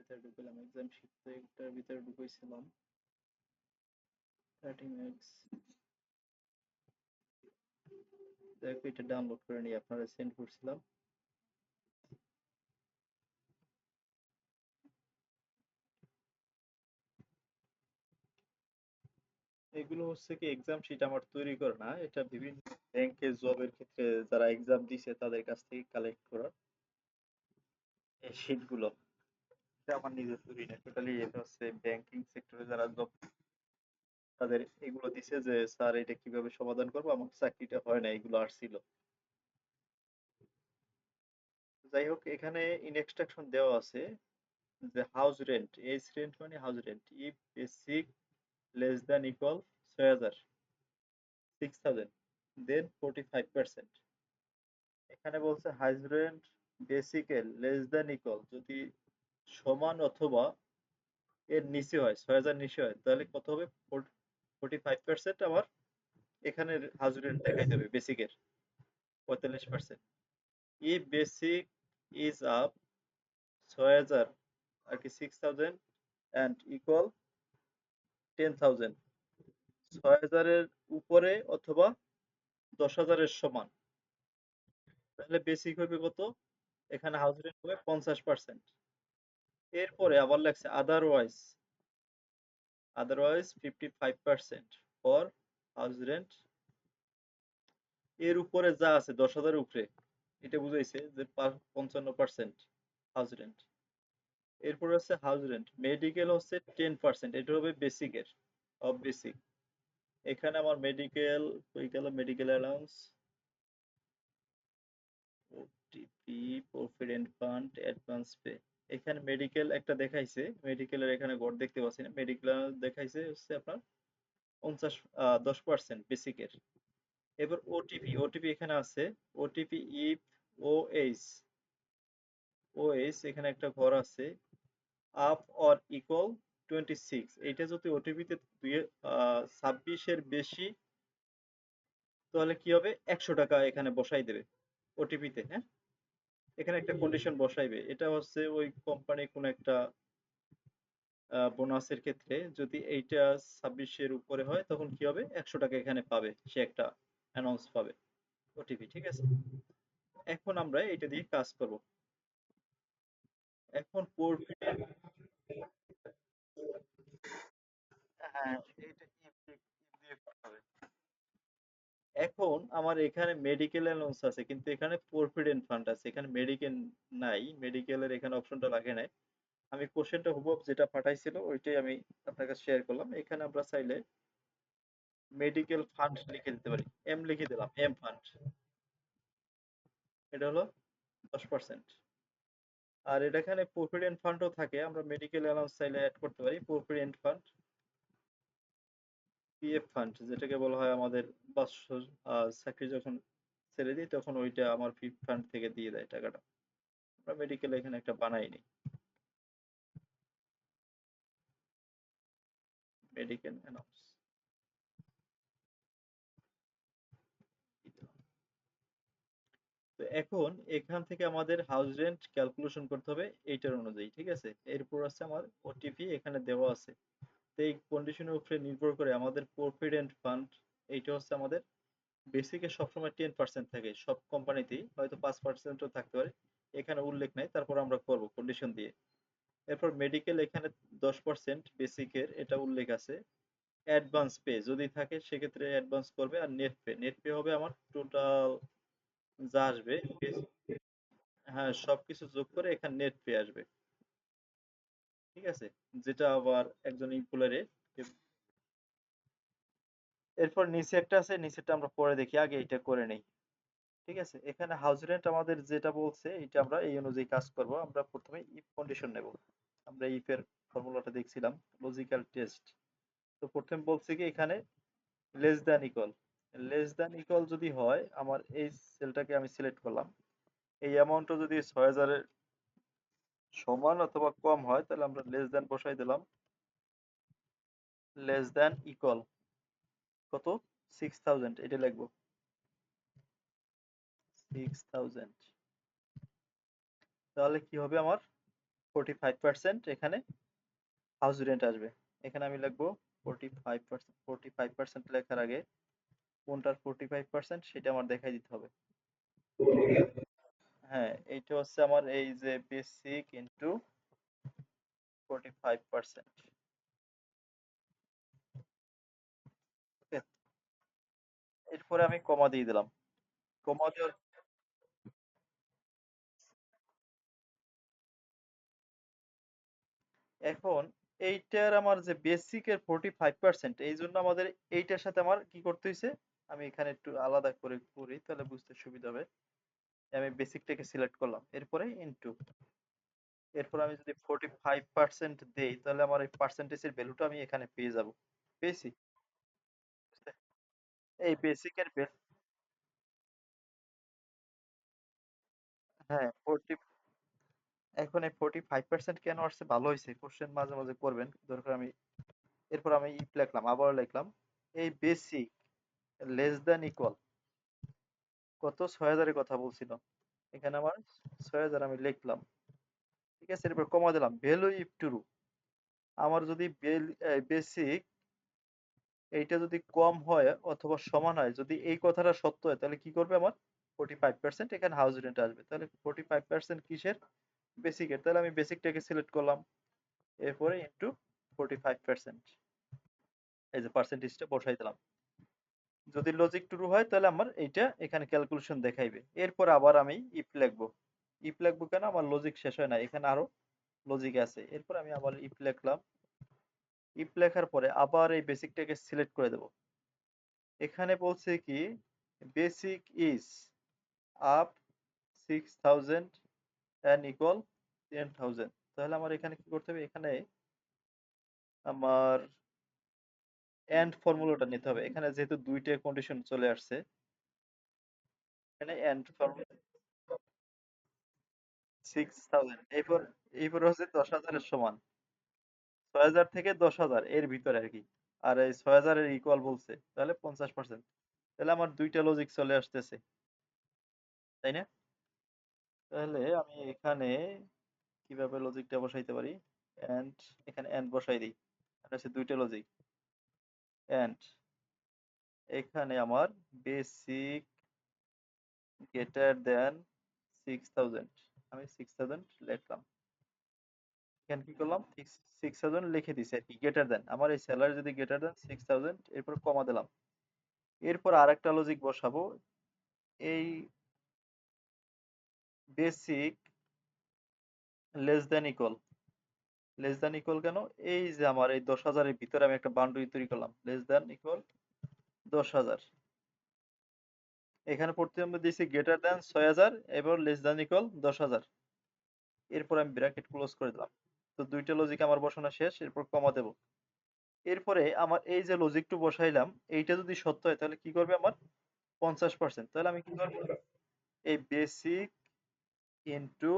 ভিতরে ঢুকলাম, এক্সাম শীটটার ভিতরে ঢুকেছিলাম 30 মিনিটস। দেখো এটা ডাউনলোড করে নিয়ে আপনারা সেন্ড করছিলাম। এগুলো হচ্ছে কি এক্সাম শিট আমার তৈরি করা না, এটা বিভিন্ন ব্যাংকে জবের ক্ষেত্রে যারা এক্সাম দিছে তাদের কাছ থেকে কালেক্ট করা এই শিট গুলো। এটা আমার নিজের তৈরি না, টোটালি এটা হচ্ছে ব্যাংকিং সেক্টরে যারা জব তাদের এগুলো দিছে যে স্যার এটা কিভাবে সমাধান করবো, আমার চাকরিটা হয় না এগুলো আসছিল। যাই হোক, এখানে ইনস্ট্রাকশন দেওয়া আছে যে হাউস রেন্ট, এজ রেন্ট মানে house rent if basic less than equal 6,000 6,000 then 45%। এখানে বলছে হাউস রেন্ট বেসিকের লেস দ্যান ইকুয়াল যদি সমান অথবা এর নিচে হয়, 6,000 নিচে হয়, তাহলে কত হবে? 45% আমার এখানে হাউস রেন্ট দেখাই দেবে বেসিকের 45%। ইফ বেসিক ইজ আপ 6,000 আর কি 6,000 অ্যান্ড ইকুয়াল 10,000, 6,000-এর উপরে অথবা 10,000-এর সমান, তাহলে বেসিক হবে কত? এখানে হাউস রেন্ট হবে 50%। এরপরে আবার লাগছে otherwise, otherwise 55% for house rent. এর উপরে যা আছে 10,000-এর উপরে, এটা বুঝাইছে যে 55% হাউস রেন্ট। এরপরে হচ্ছে হাউস রেন্ট মেডিকেল হচ্ছে 10%, এটা হবে বেসিকের অফ বেসিক। এখানে আমার মেডিকেল হয়ে গেল, medical allowance, OTP, provident fund, advance pay. এখানে মেডিকেল একটা দেখাইছে, মেডিকেলের এখানে গড় দেখতে পাচ্ছি না, মেডিকেল দেখাইছে হচ্ছে আপনার 10% বেসিকের। এবার ওটিপি, ওটিপি এখানে আছে, ওটিপি ইফ ওএইচ, ওএইচ এখানে একটা ঘর আছে, আপ অর ইকুয়াল 26, এইটা যদি ওটিপিতে 26-এর বেশি, তাহলে কি হবে? 100 টাকা এখানে বসাই দেবে ওটিপিতে। হ্যাঁ, এখানে একটা কন্ডিশন বসাইবে, এটা হচ্ছে ওই কোম্পানি কোন একটা বোনাসের ক্ষেত্রে যদি এইটা 26-এর উপরে হয় তখন কি হবে? 100 টাকা এখানে পাবে, সে একটা অ্যানাউন্স পাবে ওটিপি। ঠিক আছে, এখন আমরা এটা দিয়ে কাজ করব। এখন প্রভিডেন্ট, হ্যাঁ এইটা দিয়ে করতে হবে। এখন আমার এখানে মেডিকেল অ্যালাউন্স আছে কিন্তু এখানে প্রভিডেন্ট ফান্ড আছে, এখানে মেডিকেল নাই, মেডিকেলের এখানে অপশনটা রাখে নাই। আমি কোশ্চেনটা হুবহু যেটা পাঠাইছিল ওইটাই আমি আপনার কাছে শেয়ার করলাম। এখানে আমরা চাইলে মেডিকেল ফান্ড লিখে দিতে পারি, এম লিখে দিলাম, এম ফান্ড, এটা হলো 10%। আর এটা এখানে প্রভিডেন্ট ফান্ডও থাকে, আমরা মেডিকেল অ্যালাউন্স চাইলে অ্যাড করতে পারি, প্রভিডেন্ট ফান্ড, পিএফ ফান্ড যেটাকে বলা হয় আমাদের বাৎসর চাকরি যখন ছেড়ে দিই তখন ওইটা আমার পিএফ ফান্ড থেকে দিয়ে দেয় টাকাটা। আমরা মেডিকেল এখানে একটা বানাই নি, মেডিকেল অ্যালাউন্স। তো এখন এখান থেকে আমাদের হাউস রেন্ট ক্যালকুলেশন করতে হবে এইটার অনুযায়ী। ঠিক আছে, এরপর আছে আমার ওটিপি এখানে দেওয়া আছে। তো এই কন্ডিশনের উপরে নির্ভর করে আমাদের প্রভিডেন্ট ফান্ড, এইটা হচ্ছে আমাদের বেসিকে সবসময় 10% থাকে, সব কোম্পানিতেই হয়তো 5%ও থাকতে পারে, এখানে উল্লেখ নাই, তারপর আমরা করব কন্ডিশন দিয়ে। এরপর মেডিকেল এখানে 10% বেসিকের, এটা উল্লেখ আছে। অ্যাডভান্স পে যদি থাকে সেক্ষেত্রে অ্যাডভান্স করবে, আর নেট পে, নেট পে হবে আমার টোটাল যা আসবে, হ্যাঁ সবকিছু যোগ করে এখানে নেট পে আসবে। ঠিক আছে, যেটা আবার একজন এমপ্লয়ারের। এরপর নিচে একটা আছে, নিচেরটা আমরা পরে দেখি, আগে এটা করে নেই। ঠিক আছে, এখানে হাউস রেন্ট আমাদের যেটা বলছে এটা আমরা এই অনুযায়ী কাজ করব। আমরা প্রথমে ইফ কন্ডিশন নেব, আমরা ইফ এর ফর্মুলাটা দেখছিলাম, লজিক্যাল টেস্ট। তো প্রথমে বলছে কি এখানে less than equal, less than equal যদি হয়, আমার এই সেলটাকে আমি সিলেক্ট করলাম, এই অ্যামাউন্টটা যদি 6,000-এর সমান অথবা কম হয় তাহলে আমরা লেস দ্যান বসাই দিলাম, লেস দ্যান ইকুয়াল কত? 6,000, এটা লিখবো 6,000। তাহলে কি হবে আমার? 45% এখানে হাউস রেন্ট আসবে। এখানে আমি লিখবো 45%। 45% লেখার আগে কোনটার 45% সেটা আমার দেখাই দিতে হবে। হ্যাঁ, এইটা হচ্ছে আমার এই যে বেসিক ইনটু 45%। ওকে, এরপরে আমি কমা দিয়ে দিলাম। কমা দেওয়ার এখন এইটার আমার যে বেসিকের 45%, এই জন্য আমাদের এইটার সাথে আমার কি করতে হয়েছে, আমি এখানে একটু আলাদা করে করি তাহলে বুঝতে সুবিধা হবে। আমি বেসিকটাকে সিলেক্ট করলাম, এরপরে ইনটু, এরপর আমি যদি 45% দেই তাহলে আমার এই পার্সেন্টেজের ভ্যালুটা আমি এখানে পেয়ে যাব। পেয়েছি? এই বেসিকের হ্যাঁ 40। এখন এই 45% কেন আসছে, ভালো হয়েছে, কোশ্চেন মাঝে মাঝে করবেন দরকার। আমি এরপর আমি ইফ লিখলাম, আবারও লিখলাম এই বেসিক লেস দ্যান ইকুয়াল কত, 6000 এর কথা বলছিল, এখানে আমার 6000 আমি লিখলাম। ঠিক আছে, এরপর কমা দিলাম, ভ্যালু ইফ ট্রু, আমার যদি বেসিক এইটা যদি কম হয় অথবা সমান হয়, যদি এই কথাটা সত্য হয় তাহলে কি করবে আমার 45% এখানে হাউস রেন্ট আসবে। তাহলে 45% কিসের, বেসিকের। তাহলে আমি বেসিকটাকে সিলেক্ট করলাম, এরপরে ইনটু 45%, এই যে পার্সেন্টেজটা বসাই দিলাম। যদি লজিক ট্রু হয় তাহলে আমার এইটা এখানে ক্যালকুলেশন দেখাইবে। এরপর আবার আমি ইফ লিখবো। ইফ লিখবো কেন, আমার লজিক শেষ হয় না, এখানে আরো লজিক আছে। এরপর আমি আবার ইফ লিখলাম। ইফ লেখার পরে আবার এই বেসিকটাকে সিলেক্ট করে দেব। এখানে বলছে কি, basic is up 6000 and equal 10,000। তাহলে আমার এখানে কি করতে হবে, এখানে আমার এন্ড ফর্মুলাটা নিতে হবে। এখানে যেহেতু দুইটা কন্ডিশন চলে আসছে, এখানে এন্ড ফর্মুলা 6000, এরপর এরপর হচ্ছে 10,000 এর সমান, 6000 থেকে 10,000 এর ভিতরে আর কি। আর এই 6000 এর ইকুয়াল বলছে, তাহলে 50%। তাহলে আমার দুইটা লজিক চলে আসতেছে, তাই না? তাহলে আমি এখানে কিভাবে লজিকটা বসাইতে পারি, এন্ড, এখানে এন্ড বসাই দিই। এটা হচ্ছে দুইটা লজিক, এন্ড এখানে আমার বেসিক গ্রেটার দেন 6000, আমি 6000 লিখলাম। এখানে কি করলাম, 6000 লিখে দিছি আর কি, গ্রেটার দেন, আমার এই স্যালারি যদি গ্রেটার দেন 6000, এরপর কমা দিলাম। এরপর আরেকটা লজিক বসাবো, এই basic less than equal. Less than equal কেন, এই যে আমার এই 10,000 এর ভিতরে আমি একটা বাউন্ডারি তৈরি করলাম, লেস দেন ইকুয়াল 10,000। এখানে প্রথমে দিয়েছি গ্রেটার দেন 6000, এবার লেস দেন ইকুয়াল 10,000। এরপর আমি ব্র্যাকেট ক্লোজ করে দিলাম। তো দুইটা লজিক আমার বসানো শেষ, এরপর কমা দেব। এরপরে আমার এই যে লজিকটু বসাইলাম, এইটা যদি সত্য হয় তাহলে কি করবে আমার 50%। তাহলে আমি কি করবো, এই বেসিক ইনটু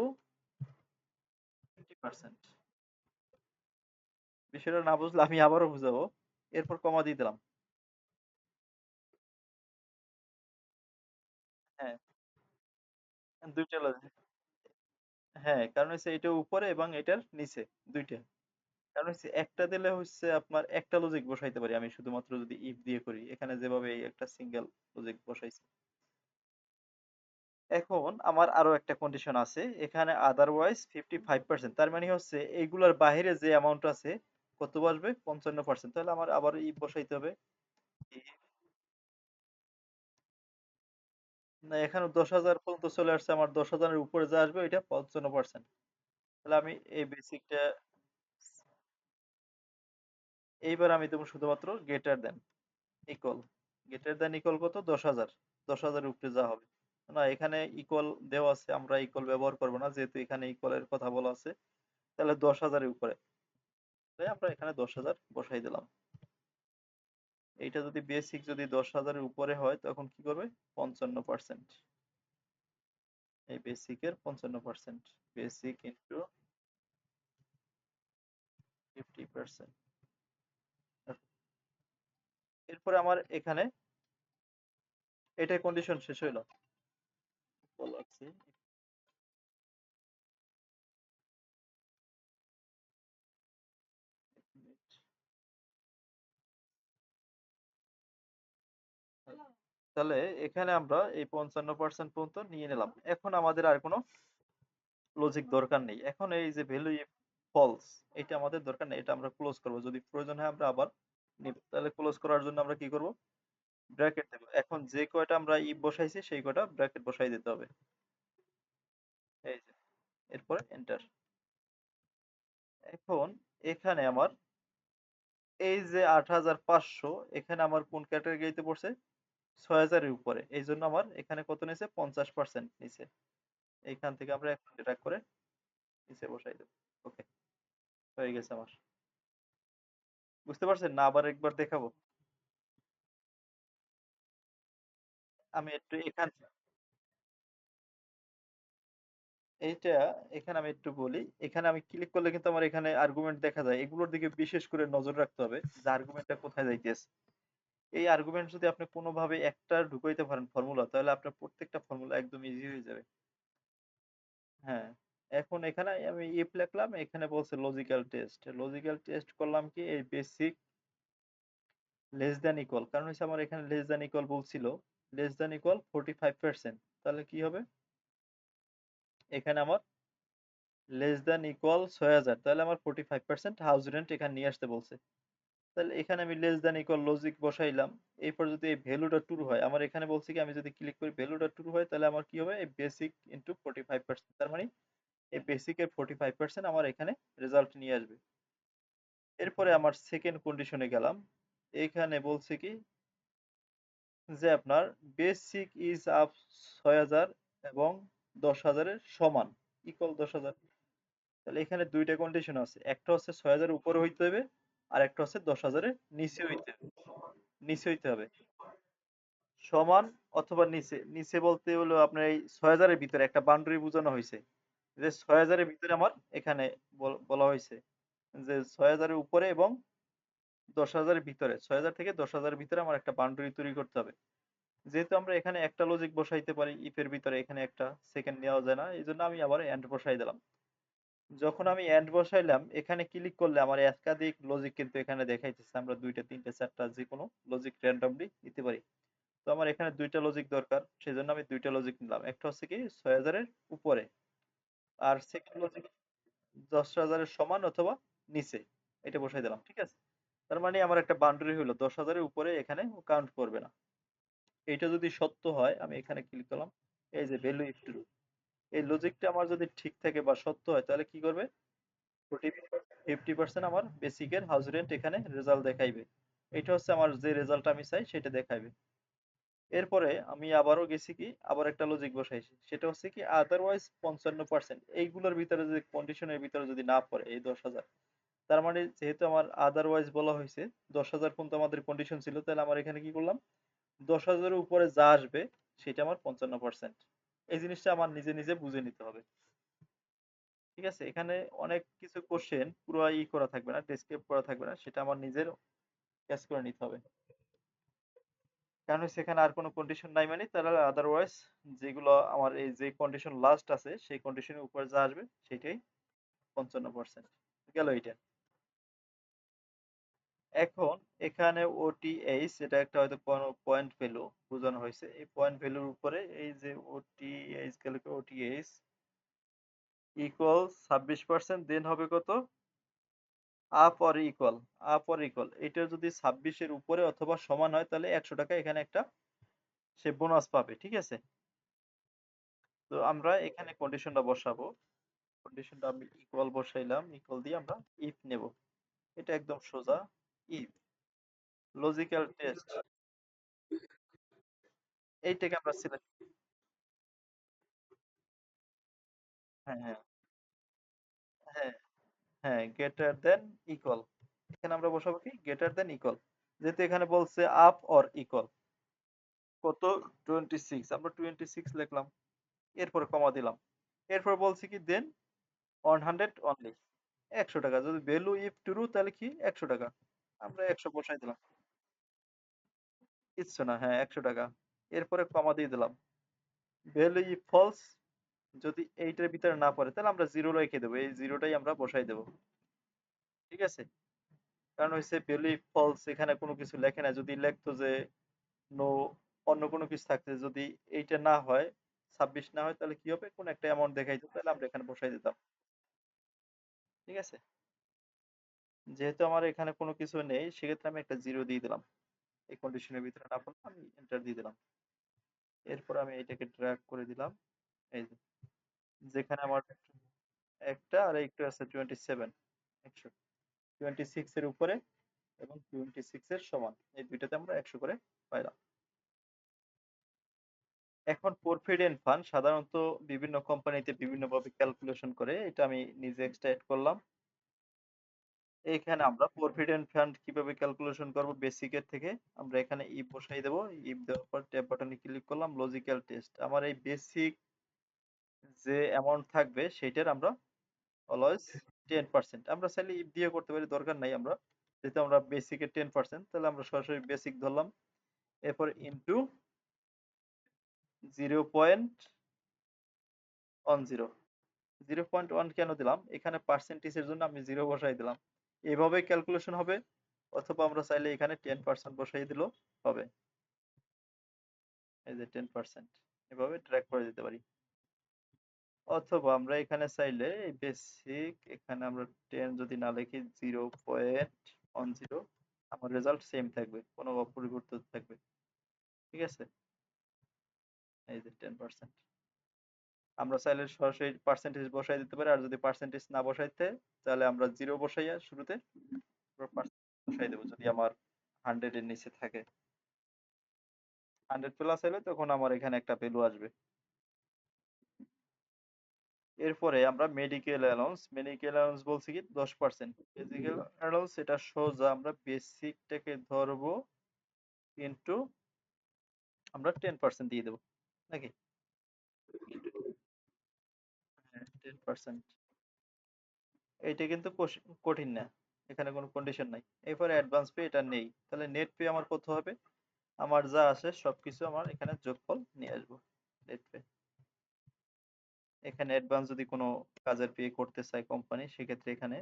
50%। বিষয়টা না বুঝলে আমি আবারও বুঝাবো। এরপর কমা দিয়ে দিলাম। হ্যাঁ, দুইটা লজিক। হ্যাঁ, কারণ হচ্ছে এটা উপরে এবং এটার নিচে, দুইটা। কারণ হচ্ছে একটা দিলে হচ্ছে আপনার একটা লজিক বসাইতে পারি আমি, শুধুমাত্র যদি ইফ দিয়ে করি, এখানে যেভাবে এই একটা সিঙ্গেল লজিক বসাইছি। এখন আমার আরো একটা কন্ডিশন আছে, এখানে আদারওয়াইজ 55%, তার মানে হচ্ছে এইগুলার বাইরে যে অ্যামাউন্ট আছে কত আসবে, 55%। তাহলে আমার আবার ইফ বসাইতে হবে। If- না, এখানে 10,000 পর্যন্ত চলে আসছে, আমার 10,000 এর উপরে যা আসবে ওইটা 55%। তাহলে আমি এই বেসিকটা, এইবার আমি দেবো শুধুমাত্র greater than equal. Greater than equal কত, 10,000। 10,000 এর উপরে যা হবে, না এখানে ইকুয়াল দেওয়া আছে, আমরা ইকুয়াল ব্যবহার করবো না যেহেতু এখানে ইকুয়ালের কথা বলা আছে। তাহলে 10,000 এর উপরে, তাই আমরা এখানে 10,000 বসাই দিলাম। এইটা যদি বেসিক যদি 10,000 এর উপরে হয় তখন কি করবে, 55%। এই বেসিকের 55%, বেসিক ইন্টু 50%। এরপরে আমার এখানে এটাই কন্ডিশন শেষ হইলো। বলা আছে তাহলে এখানে আমরা এই 55% পর্যন্ত নিয়ে নিলাম। এখন আমাদের আর কোনো লজিক দরকার নেই। এখন এই যে ভ্যালু ইফ ফলস, এটা আমাদের দরকার নেই। এটা আমরা ক্লোজ করব। যদি প্রয়োজন হয় আমরা আবার নিব। তাহলে ক্লোজ করার জন্য আমরা কি করব? ব্র্যাকেট দেব। এখন যে কয়টা আমরা ইফ বসাইছি সেই কয়টা ব্র্যাকেট বসাই দিতে হবে। এই যে, এরপরে এন্টার। এখন এখানে আমার এই যে ৮৫০০, এখানে আমার কোন ক্যাটাগরিতে পড়ছে? ৬০০০ এর উপরে। এই জন্য আমার এখানে কত নিছে? 50% নিছে। এইখান থেকে আমরা এখন ড্র্যাগ করে নিচে বসাই দেব। ওকে, হয়ে গেছে আমার। বুঝতে পারছেন না? আবার একবার দেখাবো? আমি একটু এইটা এখানে আমি একটু বলি। এখানে আমি ক্লিক করলে কিন্তু আমার এখানে আর্গুমেন্ট দেখা যায়। এগুলোর দিকে বিশেষ করে নজর রাখতে হবে যে আর্গুমেন্টটা কোথায় যাইতেছে। এই আর্গুমেন্ট যদি আপনি কোনোভাবে একটা ঢুকাইতে পারেন ফর্মুলা, তাহলে আপনার প্রত্যেকটা ফর্মুলা একদম ইজি হয়ে যাবে। হ্যাঁ, এখন এখানে আমি ইফ লিখলাম, এখানে বলছে লজিক্যাল টেস্ট। লজিক্যাল টেস্ট করলাম কি এই বেসিক লেস দ্যান ইকুয়াল, কারণ হচ্ছে আমার এখানে লেস দ্যান ইকুয়াল বলছিল, লেস দ্যান ইকুয়াল 45%। তাহলে কি হবে? এখানে আমার লেস দ্যান ইকুয়াল ৬০০০, তাহলে আমার 45% হাউস রেন্ট এখানে নিয়ে আসতে বলছে। তাহলে এখানে আমি লেস দ্যান ইকুয়াল লজিক বসাইলাম। এরপর যদি এই ভ্যালুটা ট্রু হয়, আমার এখানে বলছে কি আমি যদি ক্লিক করি ভ্যালুটা ট্রু হয়, তাহলে আমার কি হবে? এই বেসিক ইনটু 45%, তার মানে এই বেসিকের 45% আমার এখানে রেজাল্ট নিয়ে আসবে। এরপরে আমার সেকেন্ড কন্ডিশনে গেলাম। এখানে বলছে কি যে আপনার বেসিক ইজ আপ ৬০০০ এবং ১০,০০০ এর সমান, ইকুয়াল ১০,০০০। তাহলে এখানে দুইটা কন্ডিশন আছে, একটা হচ্ছে ৬০০০ এর উপরে হইতে হবে, আর একটা হচ্ছে ১০,০০০ এর নিচে হইতে হবে। নিচে হইতে হবে, সমান অথবা নিচে। নিচে বলতে হলো আপনার এই ৬০০০ এর ভিতরে একটা বাউন্ডারি বোঝানো হয়েছে, যে ৬০০০ এর ভিতরে আমার এখানে বলা হয়েছে যে ৬০০০ এর উপরে এবং ১০,০০০ এর ভিতরে, ৬০০০ থেকে ১০,০০০ এর ভিতরে আমার একটা বাউন্ডারি তৈরি করতে হবে। যেহেতু আমরা এখানে একটা লজিক বসাইতে পারি ইফের ভিতরে, এখানে একটা সেকেন্ড নেওয়া যায় না, এই জন্য আমি আবার এন্ড বসাই দিলাম। যখন আমি এন্ড বসাইলাম, এখানে ক্লিক করলে আমার একাধিক লজিক কিন্তু এখানে দেখাইতেছে। আমরা দুইটা, তিনটা, চারটা যে কোনো লজিক র্যান্ডমলি নিতে পারি। তো আমার এখানে দুইটা লজিক দরকার, সেজন্য আমি দুইটা লজিক নিলাম। একটা হচ্ছে কি ৬০০০ এর উপরে, আর সেকেন্ড লজিক ১০,০০০ এর সমান অথবা নিচে, এটা বসাই দিলাম। ঠিক আছে? তার মানে আমার একটা বাউন্ডারি হলো ১০,০০০ এর উপরে এখানে কাউন্ট করবে না। এটা যদি সত্য হয়, আমি এখানে ক্লিক করলাম, এই যে ভ্যালু ইফ ট্রু, এই লজিকটা আমার যদি ঠিক থাকে বা সত্য হয়, তাহলে কি করবে? 50% আমার বেসিকের হাউস রেন্ট এখানে রেজাল্ট দেখাইবে। এটা হচ্ছে আমার যে রেজাল্ট আমি চাই সেটা দেখাইবে। এরপরে আমি আবারও গেছি কি, আবার একটা লজিক বসাইছি, সেটা হচ্ছে কি আদারওয়াইজ 55%, এইগুলোর ভিতরে যদি কন্ডিশনের ভিতরে যদি না পড়ে এই ১০,০০০, তার মানে যেহেতু আমার আদারওয়াইজ বলা হয়েছে, ১০,০০০ পর্যন্ত আমাদের কন্ডিশন ছিল, তাহলে আমার এখানে কি করলাম? ১০,০০০ এর উপরে যা আসবে সেটা আমার 55%। এই জিনিসটা আমার নিজে নিজে বুঝে নিতে হবে। ঠিক আছে? এখানে অনেক কিছু কোশ্চেন পুরো করা থাকবে না, ডেসক্রাইব করা থাকবে না, সেটা আমার নিজের ক্যাচ করে নিতে হবে। কারণ সেখানে আর কোনো কন্ডিশন নাই, মানে তাহলে আদারওয়াইজ যেগুলো আমার এই যে কন্ডিশন লাস্ট আছে সেই কন্ডিশনের উপরে যা আসবে সেটাই 55%। গেল এটা। এখন এখানে ওটিএইচ, এটা একটা হয়তো কোনো পয়েন্ট ভ্যালু বোঝানো হয়েছে। এই পয়েন্ট ভ্যালুর উপরে এই যে ওটিএইচ গেল, ওটিএইচ ইকুয়াল 26%, দেন হবে কত? Up or equal, up or equal, এটা যদি 26-এর উপরে অথবা সমান হয়, তাহলে ১০০ টাকা এখানে একটা সে বোনাস পাবে। ঠিক আছে? তো আমরা এখানে কন্ডিশনটা বসাবো। কন্ডিশনটা আমি ইকুয়াল বসাইলাম, ইকুয়াল দিয়ে আমরা ইফ নেব। এটা একদম সোজা। ইফ লজিক্যাল টেস্ট, এইটাকে আমরা সিলেক্ট, হ্যাঁ হ্যাঁ হ্যাঁ হ্যাঁ, গ্রেটার দেন ইকুয়াল। এখানে আমরা বসাবো কি গ্রেটার দেন ইকুয়াল, যেহেতু এখানে বলছে আপ অর ইকুয়াল কত 26, আমরা 26 লিখলাম, এরপর কমা দিলাম। এরপর বলছি কি দেন 100 অনলি, ১০০ টাকা। যদি ভ্যালু ইফ ট্রু তাহলে কি ১০০ টাকা, আমরা ১০০ বসাই দিলাম। কিচ্ছু না, হ্যাঁ ১০০ টাকা। এরপরে কমা দিয়ে দিলাম। ভ্যালু ইফ ফলস, যদি এইটার ভিতরে না পড়ে তাহলে আমরা জিরো রেখে দেবো, এই জিরোটাই আমরা বসাই দেবো। ঠিক আছে? কারণ হচ্ছে ভ্যালু ইফ ফলস এখানে কোনো কিছু লেখে না, যদি লিখতো যে নো অন্য কোনো কিছু থাকতে, যদি এইটা না হয়, 26 না হয়, তাহলে কি হবে, কোন একটা অ্যামাউন্ট দেখাইতো, তাহলে আমরা এখানে বসাই দিতাম। ঠিক আছে, যেহেতু আমার এখানে কোনো কিছু নেই, সেক্ষেত্রে আমি একটা জিরো দিয়ে দিলাম। এই কন্ডিশনের ভিতরে না পড়লে আমি এন্টার দিয়ে দিলাম। এরপর আমি এটাকে ড্র্যাগ করে দিলাম। এই যে, যেখানে আমার একটা আর একটু আছে 27, 26 এর উপরে এবং 26 এর সমান, এই দুইটাতে আমরা 100 করে পাইলাম। এখন প্রভিডেন্ট ফান্ড সাধারণত বিভিন্ন কোম্পানিতে বিভিন্ন ভাবে ক্যালকুলেশন করে, এটা আমি নিজে এক্সট্রাক্ট করলাম। এইখানে আমরা প্রভিডেন্ট ফান্ড কিভাবে ক্যালকুলেশন করব, বেসিকের থেকে আমরা এখানে ইফ বসাই দেব। ইফ দেওয়ার পর ট্যাব বাটনে ক্লিক করলাম, লজিক্যাল টেস্ট। আমার এই বেসিক যে অ্যামাউন্ট থাকবে সেটার আমরা অলওয়েজ 10%, আমরা চাইলে ইফ দিয়ে করতে পারি, দরকার নাই। আমরা যেহেতু আমরা বেসিকের 10%, তাহলে আমরা সরাসরি বেসিক ধরলাম। এরপর ইনটু 0.10। 0.1 কেন দিলাম, এখানে পার্সেন্টেজের জন্য আমি জিরো বসাই দিলাম। এভাবে ক্যালকুলেশন হবে, অথবা আমরা চাইলে এখানে 10% বসাই দিলেও হবে। এই যে 10%, এভাবে ট্র্যাক করে দিতে পারি। অথবা আমরা এখানে চাইলে এই বেসিক, এখানে আমরা 10 যদি না লিখি, 0.10, আমার রেজাল্ট সেম থাকবে, কোনো পরিবর্তন থাকবে। ঠিক আছে, এই যে 10%। আমরা চাইলে সরাসরি পার্সেন্টেজ বসাই দিতে পারি, আর যদি পার্সেন্টেজ না বসাইতে, তাহলে আমরা জিরো বসাইয়া শুরুতে পার্সেন্টেজ বসাই দেবো, যদি আমার 100 এর নিচে থাকে। 100 প্লাস হলে তখন আমার এখানে একটা ভ্যালু আসবে। এরপরে আমরা মেডিকেল অ্যালাউন্স বলছি কি 10%। মেডিকেল অ্যালাউন্স এটা সোজা আমরা বেসিকটাকে ধরবো, কিন্তু আমরা 10% দিয়ে দেবো, নাকি? হ্যাঁ, 10%। এইটা কিন্তু কঠিন না, এখানে কোনো কন্ডিশন নাই। এরপরে অ্যাডভান্স পে এটা নেই, তাহলে নেট পে আমার কত হবে, আমার যা আছে সবকিছু আমার এখানে যোগফল নিয়ে আসবো, নেট পে। এখানে অ্যাডভান্স যদি কোনো কাজের পে করতে চায় কোম্পানি, সেক্ষেত্রে এখানে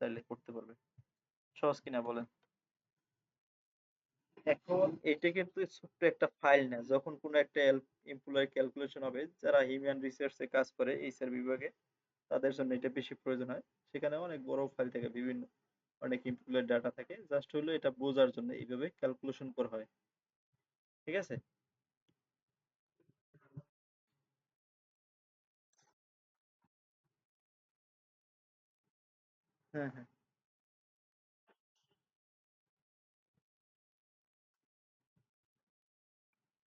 চাইলে করতে পারবে। সহজ কিনা বলেন? এখন এটা কিন্তু ছোট্ট একটা ফাইল না, যখন কোনো একটা এমপ্লয় ক্যালকুলেশন হবে, যারা হিউম্যান রিসোর্সে কাজ করে এইচআর বিভাগে, তাদের জন্য এটা বেশি প্রয়োজন হয়। সেখানে অনেক বড় ফাইল থাকে, বিভিন্ন অনেক এমপ্লয়ের ডাটা থাকে, জাস্ট হলো এটা বোঝার জন্য এইভাবে ক্যালকুলেশন করা হয়। ঠিক আছে। হ্যাঁ, হ্যাঁ,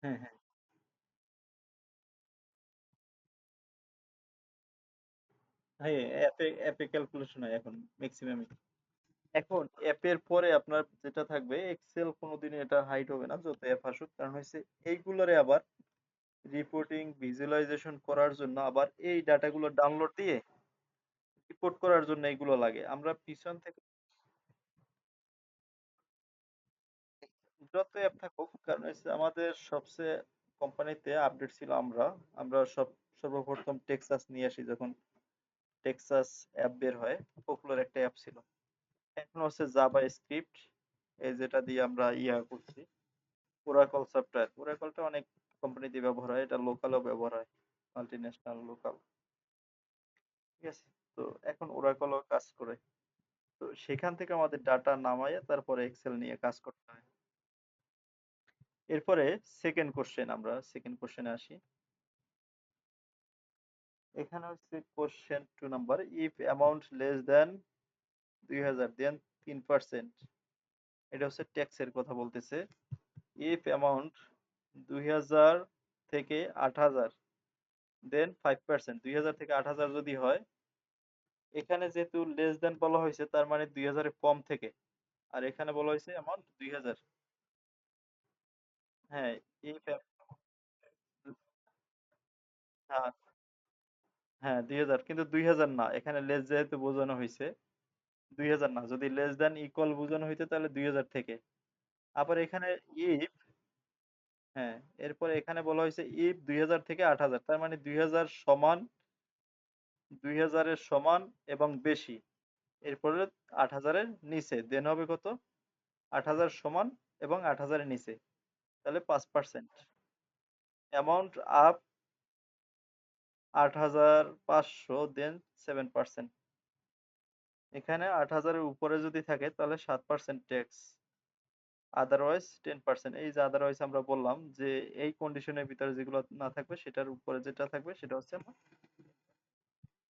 হ্যাঁ, হ্যাঁ, হ্যাঁ, অ্যাপে ক্যালকুলেশন হয় এখন ম্যাক্সিমাম। এখন অ্যাপের পরে আপনার যেটা থাকবে এক্সেল, কোনোদিনই এটা হাইড হবে না যত অ্যাপ আসুক, কারণ হচ্ছে এইগুলোরে আবার রিপোর্টিং ভিজুয়ালাইজেশন করার জন্য আবার এই ডাটাগুলো ডাউনলোড দিয়ে রিপোর্ট করার জন্য এগুলো লাগে। আমরা পিছন থেকে যত অ্যাপ থাকুক, কারণ হচ্ছে আমাদের সবচেয়ে কোম্পানিতে আপডেট ছিল, আমরা সর্বপ্রথম টেক্সাস নিয়ে আসি, যখন টেক্সাস অ্যাপ বের হয়, পপুলার একটা অ্যাপ ছিল। এখন হচ্ছে জাভা স্ক্রিপ্ট, এই যেটা দিয়ে আমরা ইয়া করছি। ওরাকল সফটওয়্যার, ওরাকলটা অনেক কোম্পানিতে ব্যবহার হয়, এটা লোকালও ব্যবহার হয়, মাল্টিন্যাশনাল, লোকাল। ঠিক আছে, তো এখন ওরাকলও কাজ করে। তো সেখান থেকে আমাদের ডাটা নামাইয়া তারপরে এক্সেল নিয়ে কাজ করতে হয়। এরপরে সেকেন্ড কোশ্চেনে আসি। এখানে হচ্ছে question 2 number, if amount less than 2000 দেন 3%। এটা হচ্ছে ট্যাক্সের কথা বলতেছে। ইফ অ্যামাউন্ট 2000 থেকে 8000 দেন 5%, 2000 থেকে 8000 যদি হয়, এখানে যেহেতু লেস দেন বলা হয়েছে, তার মানে 2000 এর কম থেকে, আর এখানে বলা হয়েছে অ্যামাউন্ট 2000। হ্যাঁ, ইফ, হ্যাঁ, হ্যাঁ, 2000, কিন্তু 2000 না, এখানে লেস যেহেতু বোঝানো হয়েছে, 2000 না, যদি লেস দেন ইকুয়াল বোঝানো হইতো তাহলে 2000 থেকে। আবার এখানে ইফ, হ্যাঁ, এরপরে এখানে বলা হয়েছে ইফ 2000 থেকে 8000, তার মানে 2000 সমান, 2000 এর সমান এবং বেশি। এরপরে 8000 এর নিচে দেন হবে কত, 8000 সমান এবং 8000 এর নিচে। তাহলে 5%। অ্যামাউন্ট আপ 8,500, দেন 7%। এখানে 8,000-এর উপরে যদি থাকে তাহলে 7% ট্যাক্স, আদারওয়াইজ 10%। এই যে আদারওয়াইজ আমরা বললাম যে এই কন্ডিশনের ভিতরে যেগুলো না থাকবে সেটার উপরে যেটা থাকবে সেটা হচ্ছে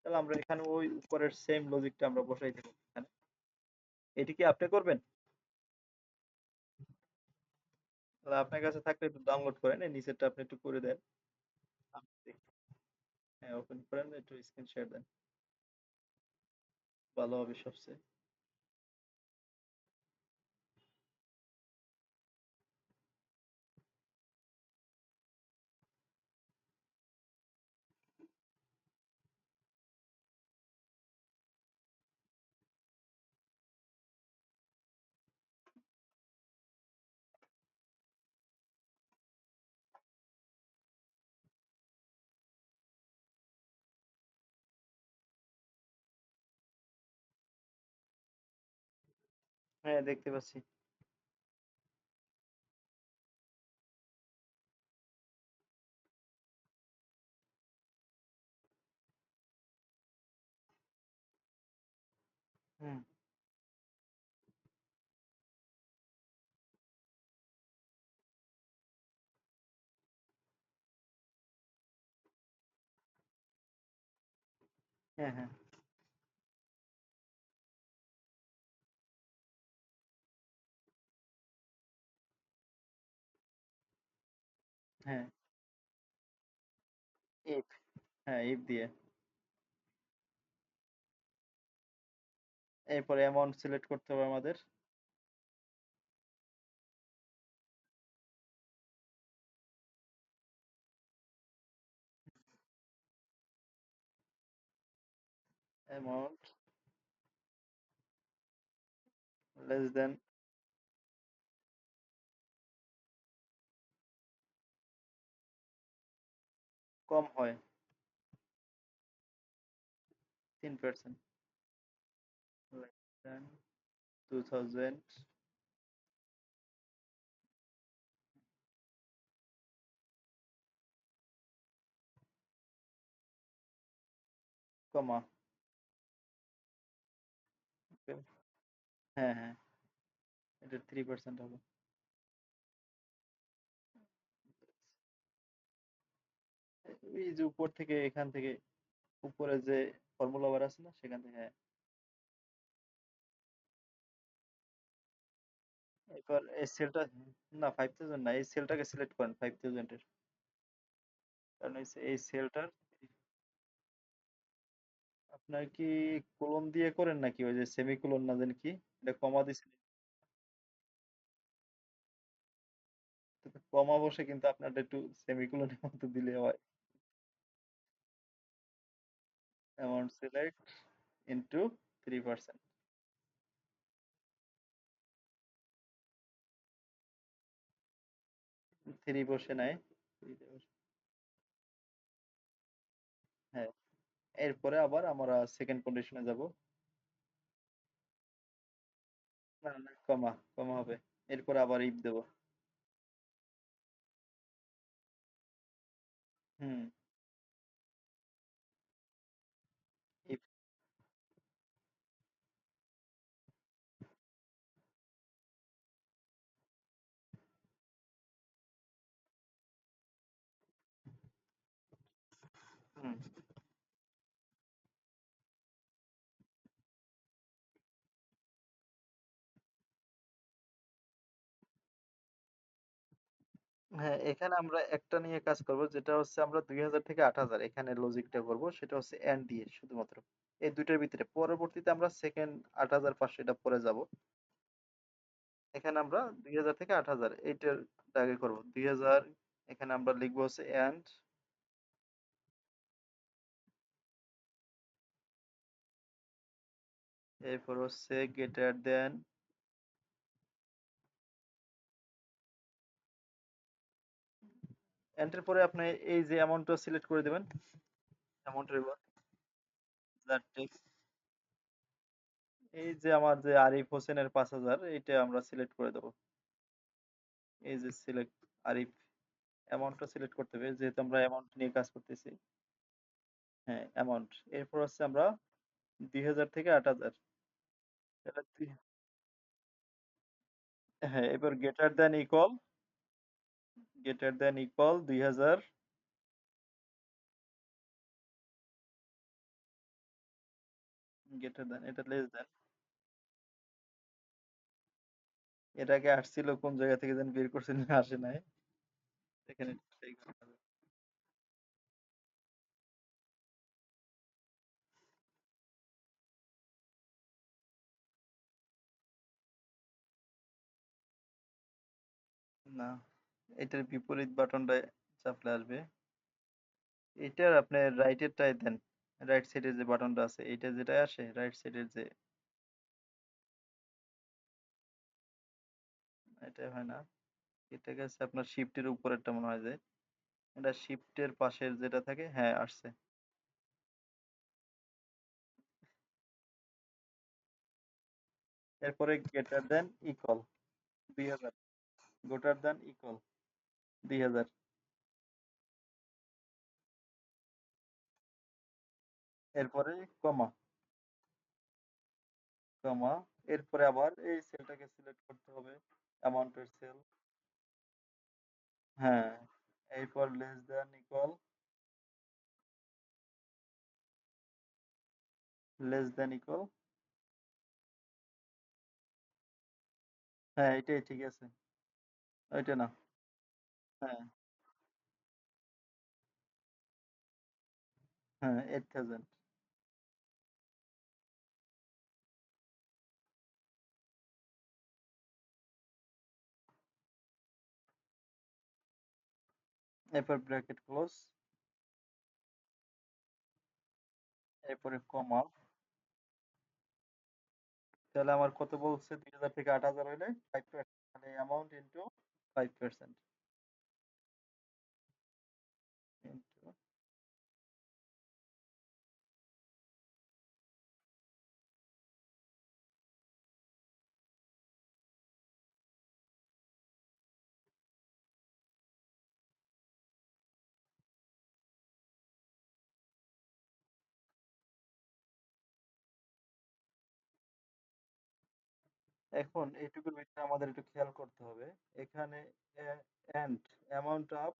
তাহলে আমরা এখানে ওই উপরের সেম লজিকটা আমরা বসাই দেবো এখানে। এটি কি আপনি করবেন? তাহলে আপনার কাছে থাকলে একটু ডাউনলোড করেন, এই নিচেরটা আপনি একটু করে দেন। আমি দেখি। হ্যাঁ, ওপেন করেন, একটু স্ক্রিন শেয়ার দেন, ভালো হবে সবচেয়ে। হ্যাঁ, দেখতে পাচ্ছি। হুম। হ্যাঁ, হ্যাঁ, হ্যাঁ। ইফ, হ্যাঁ, ইফ দিয়ে এরপরে অ্যামাউন্ট সিলেক্ট করতে হবে আমাদের। অ্যামাউন্ট লেস দেন, কম হয় 3%, লেস দেন 2,000, কমা। হ্যাঁ, হ্যাঁ, এটা 3% হবে। এই যে উপর থেকে, এখান থেকে উপরে যে ফর্মুলা বার আছে না সেখান থেকে, হ্যাঁ। এবার এই সেলটা, না 5,000 না, এই সেলটাকে সিলেক্ট করেন 5,000 এর। কারণ এই সেলটার আপনার কি কোলন দিয়ে করেন নাকি ওই যে সেমিকোলন না জানি কি, এটা কমা দিছে। কমা বসে কিন্তু আপনার একটু সেমিকোলনের মতো দিলে হয়। Amount select into 3%। 3 বসে নাই। হ্যাঁ, এরপরে আবার আমরা সেকেন্ড কন্ডিশনে যাব। না, না, কমা, কমা হবে। এরপরে আবার ইফ দেব। হুম। ইফ। হুম। হ্যাঁ, এখানে আমরা একটা নিয়ে কাজ করব, যেটা হচ্ছে আমরা 2,000 থেকে 8,000 এখানে লজিকটা করব, সেটা হচ্ছে এন্ড দিয়ে শুধুমাত্র এই দুইটার ভিতরে। পরবর্তীতে আমরা সেকেন্ড 8,500 এটা পরে যাব। এখানে আমরা 2,000 থেকে 8,000 এইটার আগে করব 2,000। এখানে আমরা লিখবো হচ্ছে এন্ড, এরপর হচ্ছে গ্রেটার দেন। এন্টার পরে আপনি এই যে অ্যামাউন্টটা সিলেক্ট করে দিবেন। অ্যামাউন্টের এই যে আমার যে আরিফ হোসেনের 5,000, এইটা আমরা সিলেক্ট করে দেবো। এই যে সিলেক্ট আরিফ, অ্যামাউন্টটা সিলেক্ট করতে হবে যেহেতু আমরা অ্যামাউন্ট নিয়ে কাজ করতেছি। হ্যাঁ, অ্যামাউন্ট। এরপর হচ্ছে আমরা ২০০০ থেকে ৮০০০। তাহলে হ্যাঁ, এবার greater than equal ২০০০, greater than এটা লেস দ্যান। এর আগে আসছিল কোন জায়গা থেকে যেন বের করছেন, আসে নাই। এখানে ঠিক আছে। না, এটার বিপরীত বাটনটা চাপলে আসবে। এটার আপনার রাইটেরটাই দেন। রাইট সাইডে যে বাটনটা আছে এটা যেটা আসে রাইট সাইডের যে, এটা হয় না। এটা গেছে আপনার শিফটের উপরেরটা মনে হয় যে, এটা শিফটের পাশের যেটা থাকে, হ্যাঁ আসছে। এরপরে greater than equal ২০০০, greater than equal ২০০০। এরপরে কমা, কমা, এরপরে আবার এই সেলটাকে সিলেক্ট করতে হবে, অ্যামাউন্টের সেল। হ্যাঁ, এরপর less than equal, less than equal. হ্যাঁ, এটাই ঠিক আছে। ওইটা না। হ্যাঁ, হ্যাঁ, 8000। এরপর ব্র্যাকেট ক্লোজ, এরপরে কমা। তাহলে আমার কত বলছে, ২০০০ থেকে ৮০০০ হইলে 5%, মানে অ্যামাউন্ট ইন্টু 5%, ইন্টু। এখন এইটুকুর ভিতরে আমাদের একটু খেয়াল করতে হবে। এখানে এন্ড অ্যামাউন্ট অফ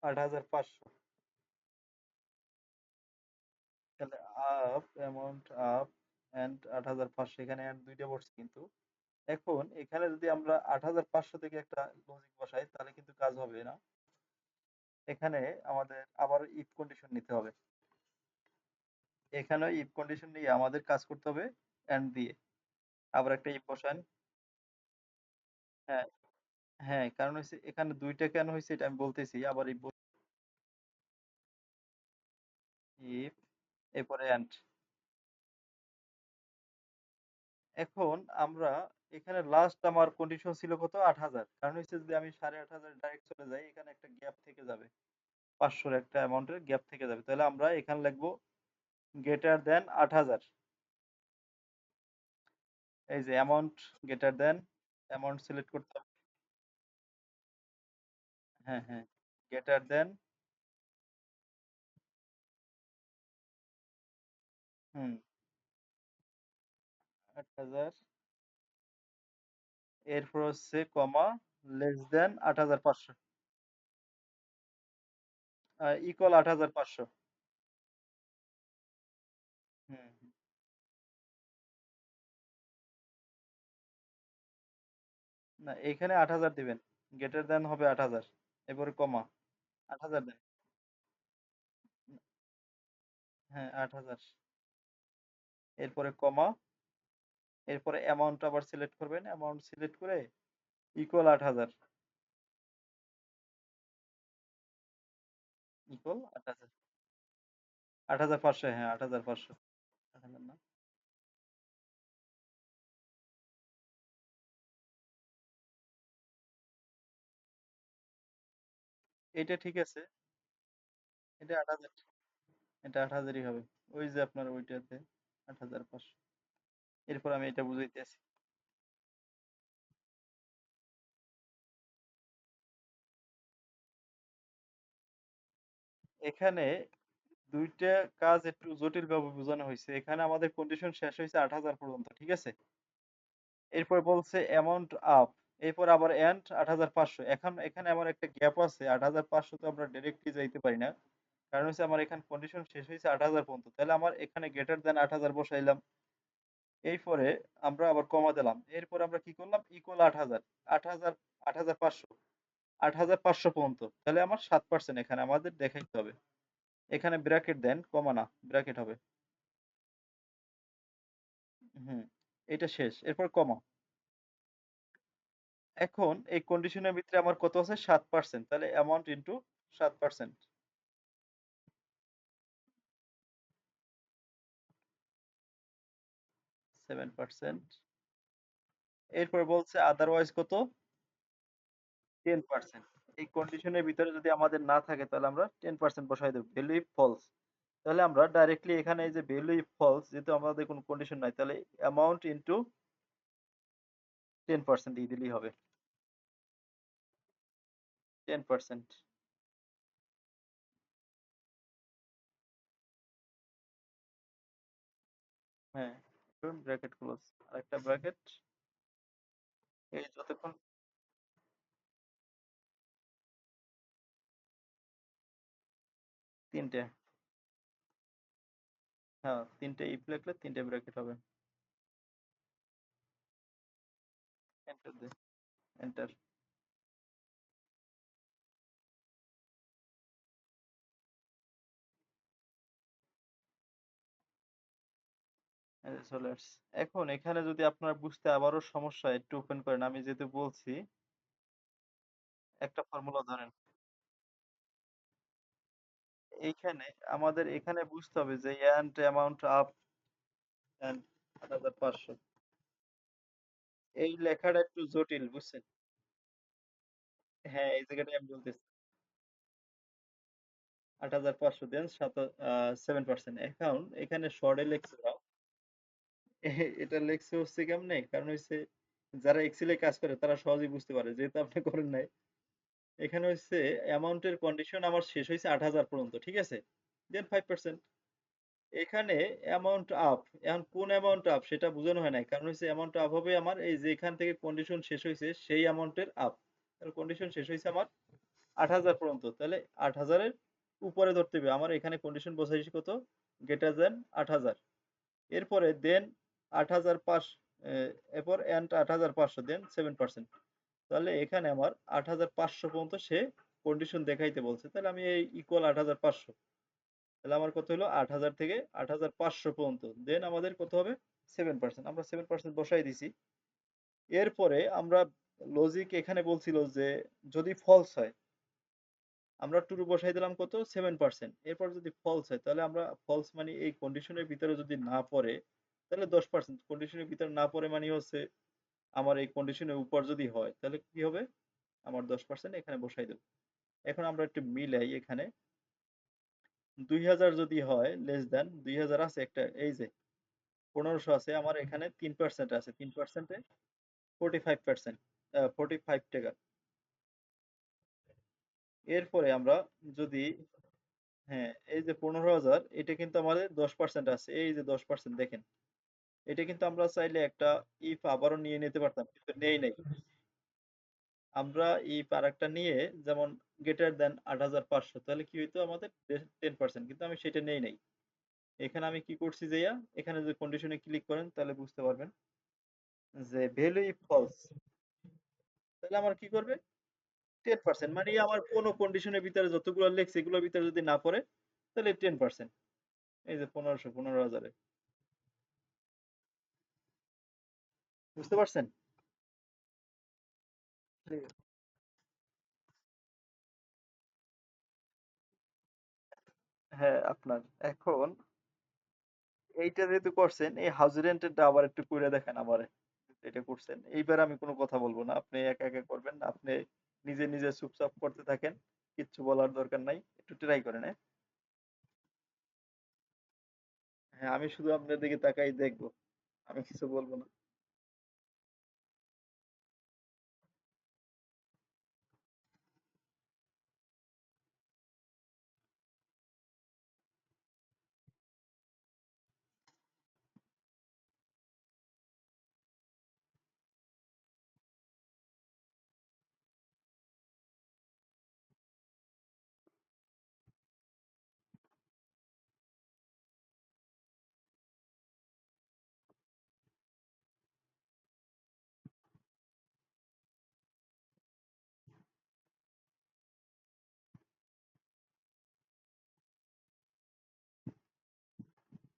৮৫০০, তাহলে আপ অ্যামাউন্ট আপ এন্ড ৮৫০০, এখানে এন্ড দুইটা বসছে কিন্তু। এখন এখানে যদি আমরা ৮৫০০ থেকে একটা লজিক বসাই তাহলে কিন্তু কাজ হবে না। এখানে আমাদের আবার ইফ কন্ডিশন নিতে হবে। এখানে ইফ কন্ডিশন নিয়ে আমাদের কাজ করতে হবে এন্ড দিয়ে। আবার একটা ইফ বসান। হ্যাঁ, হ্যাঁ, কারণ হচ্ছে এখানে দুইটা কেন হয়েছে এটা আমি বলতেছি। আবার ইফ, এরপরে এন্ড। এখন আমরা এখানে লাস্ট আমার কন্ডিশন ছিল কত, ৮০০০। কারণ হচ্ছে যদি আমি ৮৫০০ ডাইরেক্ট চলে যাই এখানে একটা গ্যাপ থেকে যাবে, ৫০০ একটা অ্যামাউন্টের গ্যাপ থেকে যাবে। তাহলে আমরা এখানে লিখবো গ্রেটার দেন ৮০০০। এই যে amount, greater than, amount select করতে হবে। হ্যাঁ, হ্যাঁ, গ্রেটার দেন, হুম, ৮০০০। এরপর হচ্ছে কমা, লেস দেন ৮৫০০, ইকুয়াল ৮৫০০। হুম, না এখানে ৮০০০ দিবেন, গ্রেটার দেন হবে ৮০০০, এরপরে কমা, ৮০০০ দেন। হ্যাঁ, ৮০০০, এরপরে কমা, এরপরে অ্যামাউন্ট আবার সিলেক্ট করবেন, অ্যামাউন্ট সিলেক্ট করে ইকুয়াল ৮০০০, ইকুয়াল ৮০০০, ৮৫০০, হ্যাঁ ৮৫০০। ৮০০০ না, এটা ঠিক আছে। এটা ৮০০০, এটা ৮০০০ই হবে। ওই যে আপনার ওইটাতে ৮৫০০। এরপর আমি এটা বুঝাইতেছি। এখানে দুইটা কাজ একটু জটিল ভাবে বোঝানো হয়েছে। এখানে আমাদের কন্ডিশন শেষ হয়েছে ৮,০০০ পর্যন্ত, ঠিক আছে? এরপর বলছে অ্যামাউন্ট আপ, এরপর আবার এন্ড ৮,৫০০। এখন এখানে আমার একটা গ্যাপ আছে, ৮,৫০০ তো আমরা ডিরেক্টলি যাইতে পারি না, কারণ হচ্ছে আমার এখানে কন্ডিশন শেষ হয়েছে ৮,০০০ পর্যন্ত। তাহলে আমার এখানে গ্রেটার দেন ৮,০০০ বসাইলাম, এরপরে আমরা আবার কমা দিলাম, এরপর আমরা কি করলাম ইকুয়াল ৮,০০০, ৮,০০০, ৮,৫০০, ৮,৫০০ পর্যন্ত। তাহলে আমার 7% এখানে আমাদের দেখাইতে হবে। এখানে ব্র্যাকেট দেন, কমা না, ব্র্যাকেট হবে। হুম, এটা শেষ, এরপর কমা। এখন এই কন্ডিশনের ভিতরে আমার কত আছে 7%, তাহলে অ্যামাউন্ট ইনটু 7%, 7%। এরপর বলছে আদারওয়াইজ কত, 10%। এই কন্ডিশনের ভিতরে যদি আমাদের না থাকে তাহলে আমরা 10% বসাই দেব, ভ্যালু ইফ ফলস। তাহলে আমরা ডাইরেক্টলি এখানে এই যে ভ্যালু ইফ ফলস, যেহেতু আমাদের কোনো কন্ডিশন নাই, তাহলে অ্যামাউন্ট ইনটু 10% দিয়ে দিলেই হবে। 10%। হ্যাঁ, ব্র্যাকেট ক্লোজ, আরেকটা ব্র্যাকেট, এই যতক্ষণ, তিনটে, হ্যাঁ তিনটে ইফ লিখলে তিনটে ব্র্যাকেট হবে। এন্টার দে, এন্টার। এই যে চলে আসছে। এখন এখানে যদি আপনার বুঝতে আবারও সমস্যা হয়, একটু ওপেন করেন, আমি যেহেতু বলছি, একটা ফর্মুলা ধরেন। এইখানে আমাদের এখানে বুঝতে হবে যে এন্ড অ্যামাউন্ট আপ এন্ড ৮,৫০০, এই লেখাটা একটু জটিল বুঝছেন? হ্যাঁ, এই জায়গাটাই আমি বলতেছি। ৮,৫০০ দেন 7%। এখন এখানে শর্টে লেখছে না, এটা লেখছে হচ্ছে কেমনে, কারণ হচ্ছে যারা এক্সেলে কাজ করে তারা সহজেই বুঝতে পারে, যেহেতু আপনি করেন নাই। এখানে হচ্ছে অ্যামাউন্টের কন্ডিশন আমার শেষ হয়েছে ৮,০০০ পর্যন্ত, ঠিক আছে? দেন 5%। এখানে অ্যামাউন্ট আপ, এখন কোন অ্যামাউন্ট আপ সেটা বোঝানো হয় নাই, কারণ হচ্ছে অ্যামাউন্ট আপ হবে আমার এই যে এখান থেকে কন্ডিশন শেষ হয়েছে সেই অ্যামাউন্টের আপ। কন্ডিশন শেষ হয়েছে আমার ৮,০০০ পর্যন্ত, তাহলে ৮,০০০ এর উপরে ধরতে হবে। আমার এখানে কন্ডিশন বসাইছি কত, গ্রেটার দেন ৮,০০০। এরপরে দেন ৮,৫০০, এরপর এন্ড ৮,৫০০ দেন 7%। তাহলে এখানে আমার ৮,৫০০ পর্যন্ত সে কন্ডিশন দেখাইতে বলছে, তাহলে আমি এই ইকুয়াল ৮,৫০০, তাহলে আমার কত হলো ৮,০০০ থেকে ৮,৫০০ পর্যন্ত, দেন আমাদের কত হবে 7%, আমরা 7% বসাই দিছি। এরপরে আমরা লজিক এখানে বলছিল যে যদি ফলস হয় আমরা ট্রু বসাই দিলাম কত 7%। এরপর যদি ফলস হয় তাহলে আমরা ফলস মানে এই কন্ডিশনের ভিতরে যদি না পড়ে তাহলে 10%, কন্ডিশনের ভিতরে না পড়ে মানে হচ্ছে আমার এই কন্ডিশনের উপর যদি হয় তাহলে কি হবে, আমার 10% এখানে বসাই দেব। এখন আমরা একটু মিলাই, এখানে ২০০০ যদি হয় লেস দেন ২০০০ আছে একটা, এই যে ১৫০০ আছে, আমার এখানে 3% আছে, 3%-এ 45%, 45 টাকা। এরপরে আমরা যদি, হ্যাঁ এই যে ১৫,০০০, এটা কিন্তু আমাদের 10% আছে, এই যে 10% দেখেন, এটা কিন্তু আমরা চাইলে একটা ইফ আবারও নিয়ে নিতে পারতাম, কিন্তু নেই নাই। আমরা ইফ আরেকটা নিয়ে, যেমন গ্রেটার দেন ৮,৫০০, তাহলে কি হইতো আমাদের 10%, কিন্তু আমি সেটা নেই নাই। এখানে আমি কি করছি যাইয়া, এখানে যদি কন্ডিশনে ক্লিক করেন তাহলে বুঝতে পারবেন যে ভ্যালু ইফ ফলস, তাহলে আমার কি করবে 10%, মানে আমার কোনো কন্ডিশনের ভিতরে যতগুলো লেখছে এগুলোর ভিতরে যদি না পড়ে তাহলে 10%। এই যে ১৫০০, ১৫,০০০, বুঝতে পারছেন? হ্যাঁ আপনার, এখন এইটা যেহেতু করছেন, এই হাউস রেন্টেরটা আবার একটু করে দেখেন আমারে, এটা করছেন। এইবার আমি কোনো কথা বলবো না, আপনি একা একা করবেন, আপনি নিজে নিজে চুপচাপ করতে থাকেন, কিচ্ছু বলার দরকার নাই, একটু ট্রাই করেন। হ্যাঁ, হ্যাঁ আমি শুধু আপনার দিকে তাকাই দেখবো, আমি কিছু বলবো না।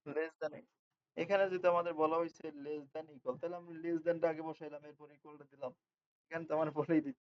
লেস দ্যান, এখানে যদি আমাদের বলা হয়েছে লেস দ্যান ইকুয়াল, তাহলে আমি লেস দ্যানটা আগে বসাইলাম, এরপর ইকুয়ালটা দিলাম। এখানে তো আমার বলেই দিচ্ছে।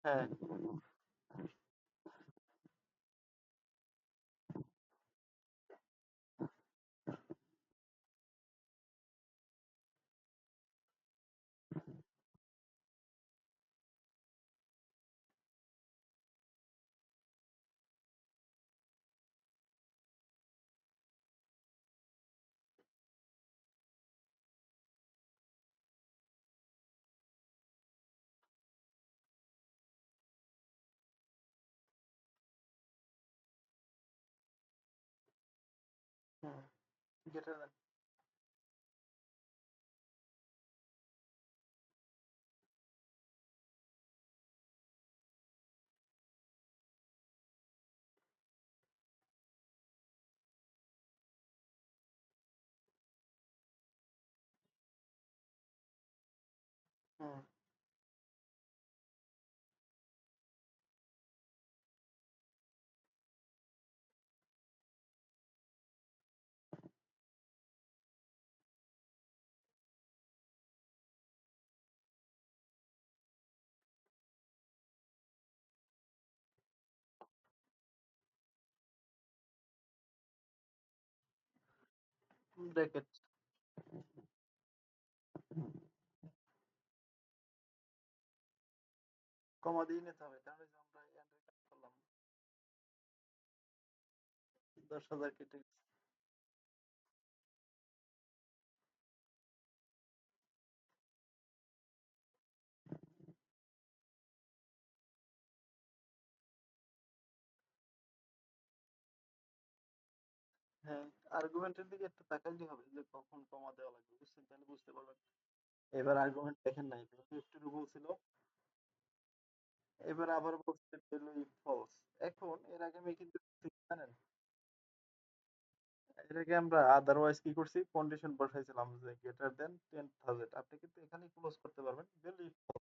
হ্যাঁ। হুম, গ্রেটার দ্যান। হুম, ব্র্যাকেট। কমা দিয়ে নিতে হবে, কারণ এই যে আমরা এন্টার কাজ করলাম, 10,000 কেটে গেছে। হ্যাঁ, আর্গুমেন্টের দিকে একটু তাকাইলে হবে যে কখন কমা দেওয়া লাগবে, বুঝছেন? তাহলে বুঝতে পারবেন। এবার আর্গুমেন্ট দেখেন নাই, একটু বলছিল, এবার আবার বলছে ভ্যালু ইফ ফলস। এখন এর আগে আমি কিন্তু কি জানেন, এর আগে আমরা আদারওয়াইজ কি করছি, কন্ডিশন বসাইছিলাম যে গ্রেটার দেন 10,000, আপনি কিন্তু এখানে ক্লোজ করতে পারবেন ভ্যালু ইফ ফলস।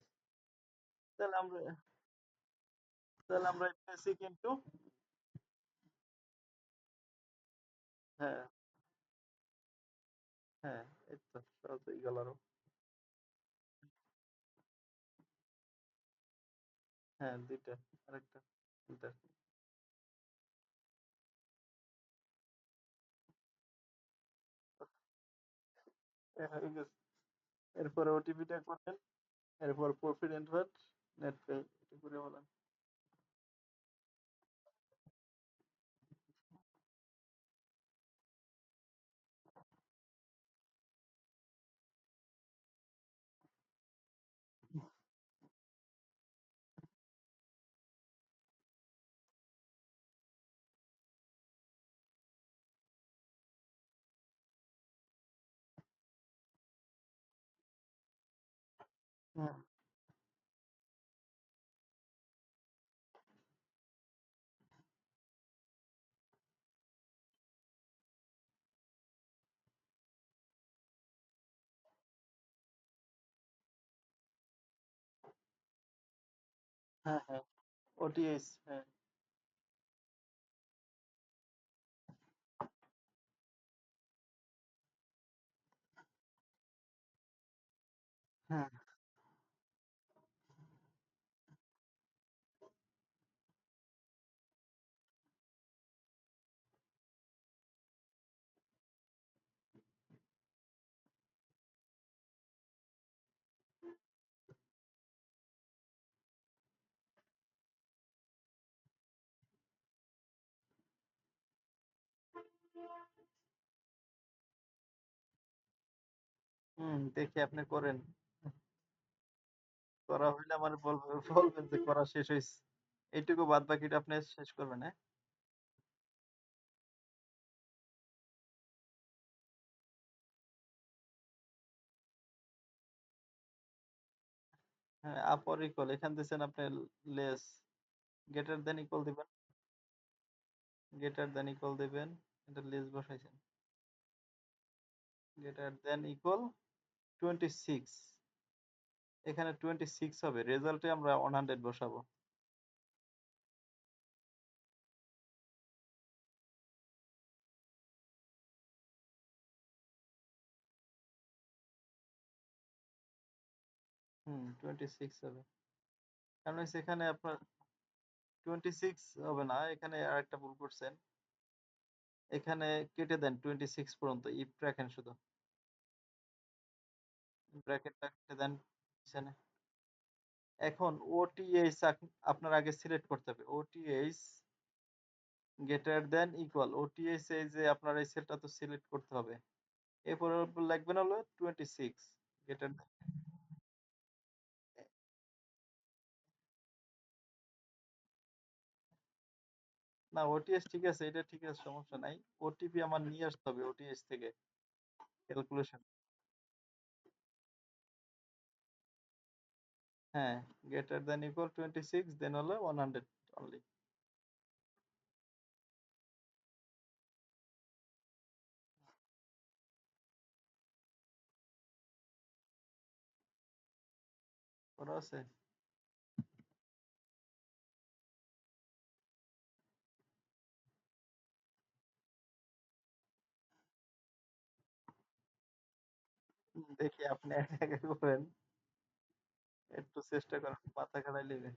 তাহলে আমরা বেসিক ইনটু, হ্যাঁ, হ্যাঁ, এই তো সহজ হয়ে গেল আরো। হ্যাঁ, দুইটা, আরেকটা, দুইটা। হয়ে গেছে। এরপরে ওটিপিটা করবেন, এরপর প্রফিট ইনভার্ট, নেট পে, এটা করে বলেন। হুম, হ্যাঁ, হ্যাঁ, ওটিএস, হ্যাঁ। হ্যাঁ। দেখি আপনি করেন। করা হইলে আমার বলবেন যে করা শেষ হইছে। এইটুকু বাদ বাকিটা আপনি শেষ করবেন, হ্যাঁ? হ্যাঁ, আপ অর ইকুয়াল এখান দিছেন আপনি লেস গ্রেটার দ্যান ইকুয়াল দিবেন। গ্রেটার দ্যান ইকুয়াল দিবেন। এটা লেস বসাইছেন। Greater than equal 26। এখানে 26 হবে। রেজাল্টে আমরা 100 বসাবো। হুম, 26 হবে। কারণ হচ্ছে এখানে আপনার 26 হবে না। এখানে আরেকটা ভুল করছেন। এখানে কেটে দেন 26 পর্যন্ত। ইফ রাখেন শুধু। ব্র্যাকেটটা কেটে দেন পিছনে। এখন ওটিএইচ আপনার আগে সিলেক্ট করতে হবে। ওটিএইচ গ্রেটার দ্যান ইকুয়াল। ওটিএইচ এই যে আপনার এই সেলটা তো সিলেক্ট করতে হবে। এরপর লিখবেন হলো 26 গ্রেটার না ওটিএস ঠিক আছে, এটা ঠিক আছে, সমস্যা নাই। ওটিপি আমার নিয়ে আসতে হবে ওটিএস থেকে ক্যালকুলেশন। হ্যাঁ, গ্রেটার দ্যান ইকুয়াল 26 দেন হলো 100 অনলি। করা আছে? দেখি আপনি একা একা করেন, একটু চেষ্টা করেন, মাথা খারাই নেবে।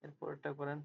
এরপরটা করেন।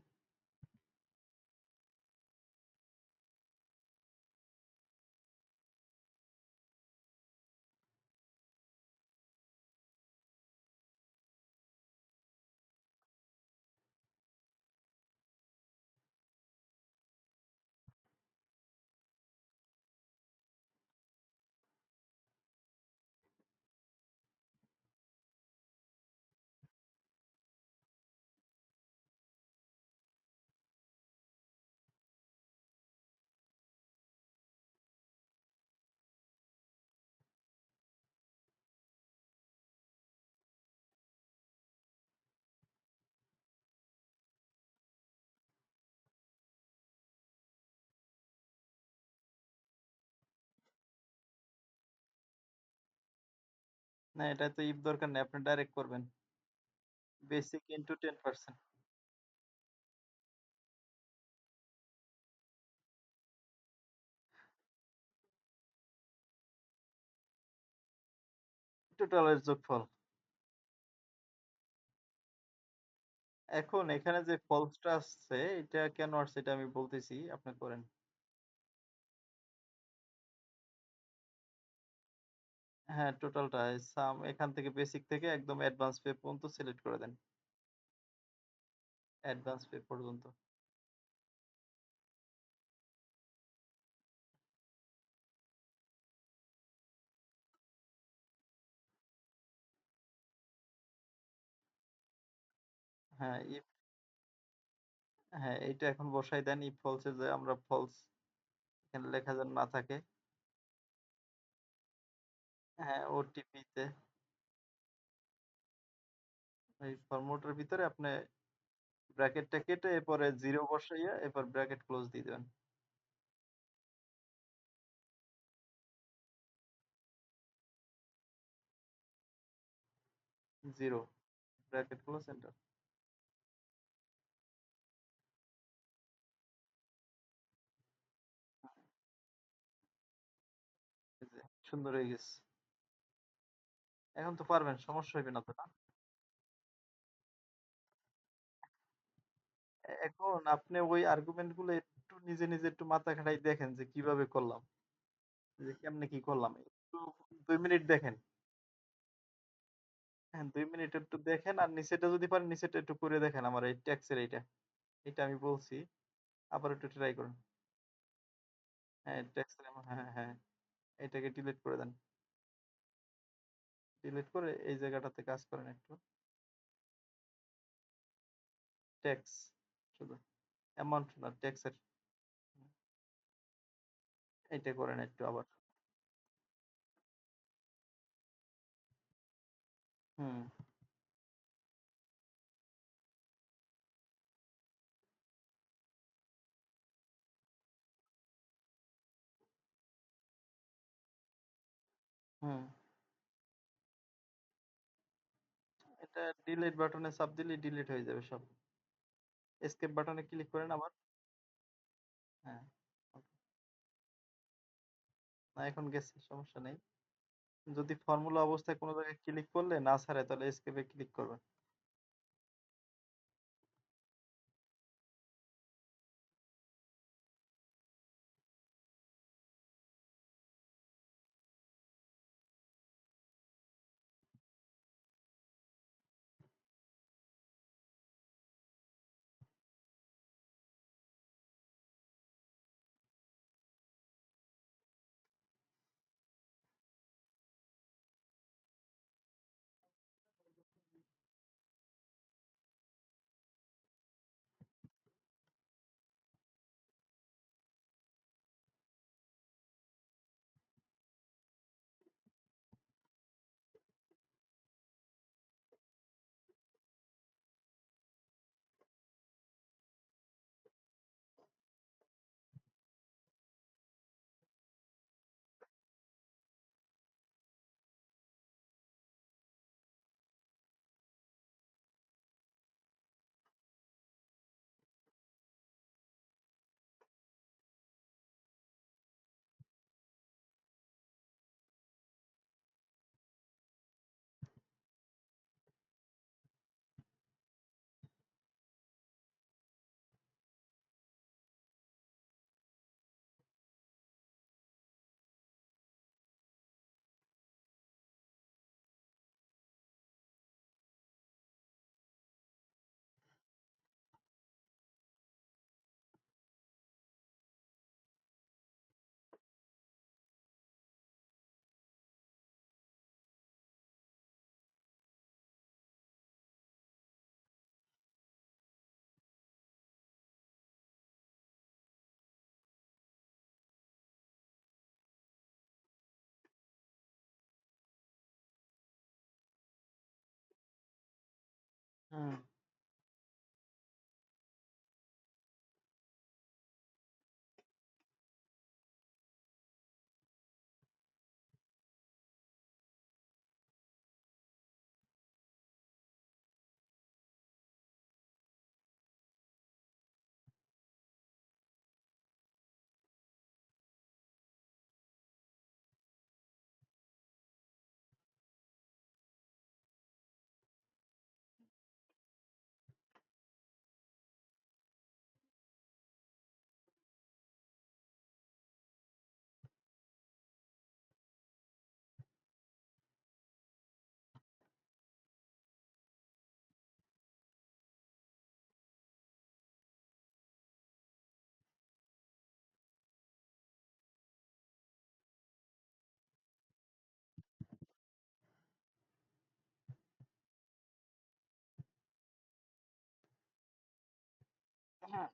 না এটা তো ইফ দরকার নেই, আপনি ডাইরেক্ট করবেন। Basic into 10%। টোটালের যোগফল। এখন এখানে যে ফলসটা আসছে এটা কেন আসছে এটা আমি বলতেছি, আপনি করেন। হ্যাঁ, টোটালটা সাম এখান থেকে বেসিক থেকে একদম অ্যাডভান্স পে পর্যন্ত সিলেক্ট করে দেন। অ্যাডভান্স পে পর্যন্ত। হ্যাঁ, হ্যাঁ, এইটা এখন বসাই দেন if false এ যে আমরা false এখানে লেখা যেন না থাকে। হ্যাঁ, ওটিপিতে ওই ফরম্যাটের ভিতরে আপনি ব্র্যাকেটটা কেটে এরপরে 0 বসাইয়া এরপর ব্র্যাকেট ক্লোজ দিয়ে দিবেন। 0 ব্র্যাকেট ক্লোজ এন্টার। এই যে সুন্দর হয়ে গেছে। এখন তো পারবেন, সমস্যা হইবে না তো না? এখন আপনি ওই আর্গুমেন্ট গুলো একটু নিজে নিজে একটু মাথা খাটাই দেখেন যে কিভাবে করলাম, যে কেমনে কি করলাম, একটু 2 মিনিট দেখেন। হ্যাঁ, 2 মিনিট একটু দেখেন আর নিচেটা যদি পারেন নিচেটা একটু করে দেখেন, আমার এই ট্যাক্সের এইটা, এটা আমি বলছি, আবার একটু ট্রাই করুন। হ্যাঁ, ট্যাক্সের, হ্যাঁ হ্যাঁ, এটাকে ডিলিট করে দেন। ডিলিট করে এই জায়গাটাতে কাজ করেন একটু, ট্যাক্স, শুধু অ্যামাউন্ট না, ট্যাক্সের এইটা করেন একটু আবার। হুম। হুম। এটা ডিলিট বাটনে চাপ দিলেই ডিলিট হয়ে যাবে সব। এসকেপ বাটনে ক্লিক করেন আবার। হ্যাঁ, না এখন গেছে, সমস্যা নেই। যদি ফর্মুলা অবস্থায় কোনো জায়গায় ক্লিক করলে না ছাড়ে তাহলে এসকেপে ক্লিক করবেন। হুম। হ্যাঁ,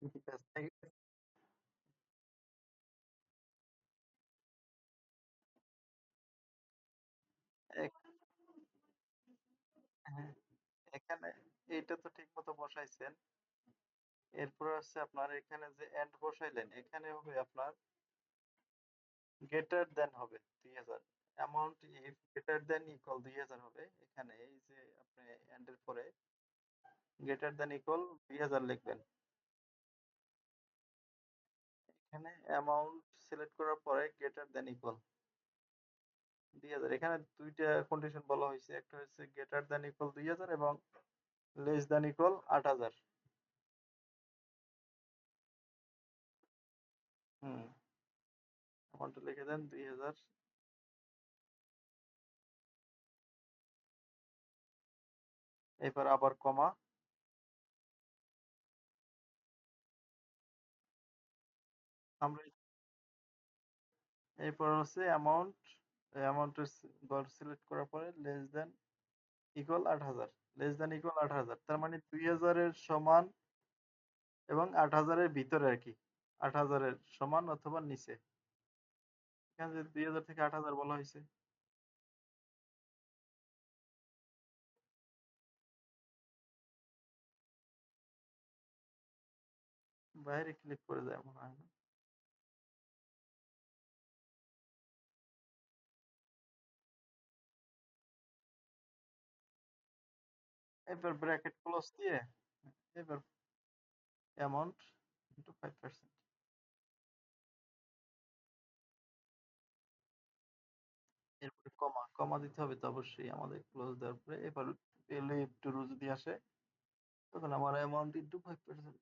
ঠিক আছে। এক- হ্যাঁ, এখানে এইটা তো ঠিক মতো বসাইছেন। এরপর আছে আপনার এখানে যে এন্ড বসাইলেন, এখানে হবে আপনার গ্রেটার দেন হবে 2000, amount if greater than equal 2000 হবে। এখানে এই যে আপনি এন্ড এর পরে গ্রেটার দেন ইকুয়াল 2000 লিখবেন। এখানে অ্যামাউন্ট সিলেক্ট করার পরে গ্রেটার দেন ইকুয়াল 2000, এখানে দুইটা কন্ডিশন বলা হয়েছে, একটা হচ্ছে গ্রেটার দেন ইকুয়াল 2000 এবং লেস দেন ইকুয়াল 8000। হুম, অ্যামাউন্টটা লিখে দেন 2000, এরপর আবার কমা। আমরা এরপর হচ্ছে অ্যামাউন্ট, অ্যামাউন্টের ঘর সিলেক্ট করার পরে less than equal 8000, less than equal 8000, তার মানে 2000 এর সমান এবং 8000 এর ভিতরে আর কি, 8000 এর সমান অথবা নিচে। এখানে যে 2000 থেকে 8000 বলা হয়েছে, বাইরে ক্লিক করে যায় মনে হয় না। এরপর ব্র্যাকেট ক্লোজ দিয়ে এবার অ্যামাউন্ট ইন্টু 5%, এরপরে কমা, কমা দিতে হবে তো অবশ্যই আমাদের ক্লোজ দেওয়ার পরে। এবার লিভ টু রু যদি আসে তখন আমার অ্যামাউন্ট ইন্টু 5%।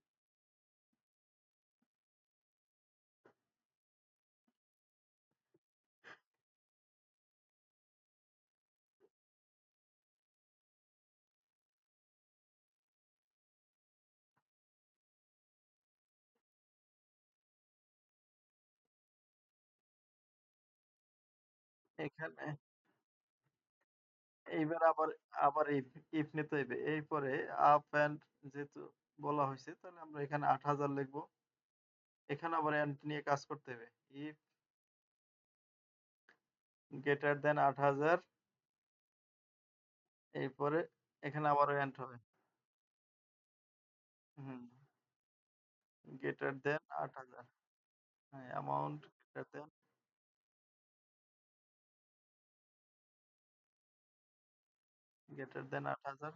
এখানে এইবার আবার আবার ইফ নিতে হইবে। এরপরে আপ এন্ড যেহেতু বলা হয়েছে তাহলে আমরা এখানে 8000 লিখবো। এখানে আবার এন্ড নিয়ে কাজ করতে হবে। ইফ গ্রেটার দেন 8000, এরপরে এখানে আবারও এন্ড হবে। হুম, গ্রেটার দেন 8000, হ্যাঁ, অ্যামাউন্ট গ্রেটার দেন 8000।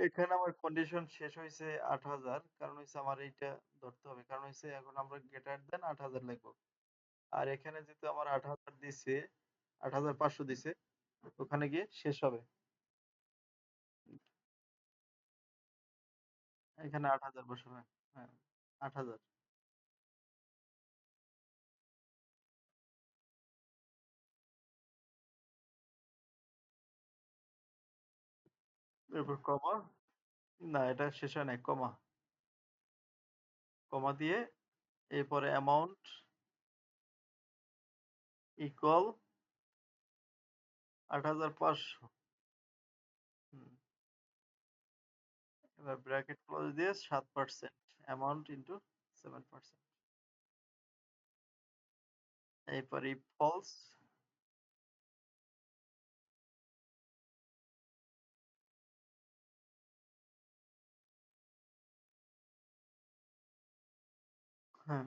এখানে আমার কন্ডিশন শেষ হয়েছে 8000, কারণ হচ্ছে আমার এইটা ধরতে হবে, কারণ হচ্ছে এখন আমরা গ্রেটার দেন 8000 লিখবো। আর এখানে যেহেতু আমার 8000 দিছে, 8500 দিছে, ওখানে গিয়ে শেষ হবে। এখানে 8000 বসাবে। হ্যাঁ, 8000। এরপর কমা, না এটা শেষ হয় নাই, কমা, কমা দিয়ে এরপরে অ্যামাউন্ট ইকুয়াল 8500। হুম, এবার ব্র্যাকেট ক্লোজ দিয়ে 7%, অ্যামাউন্ট ইন্টু 7%। এরপর ইফ ফলস, হ্যাঁ,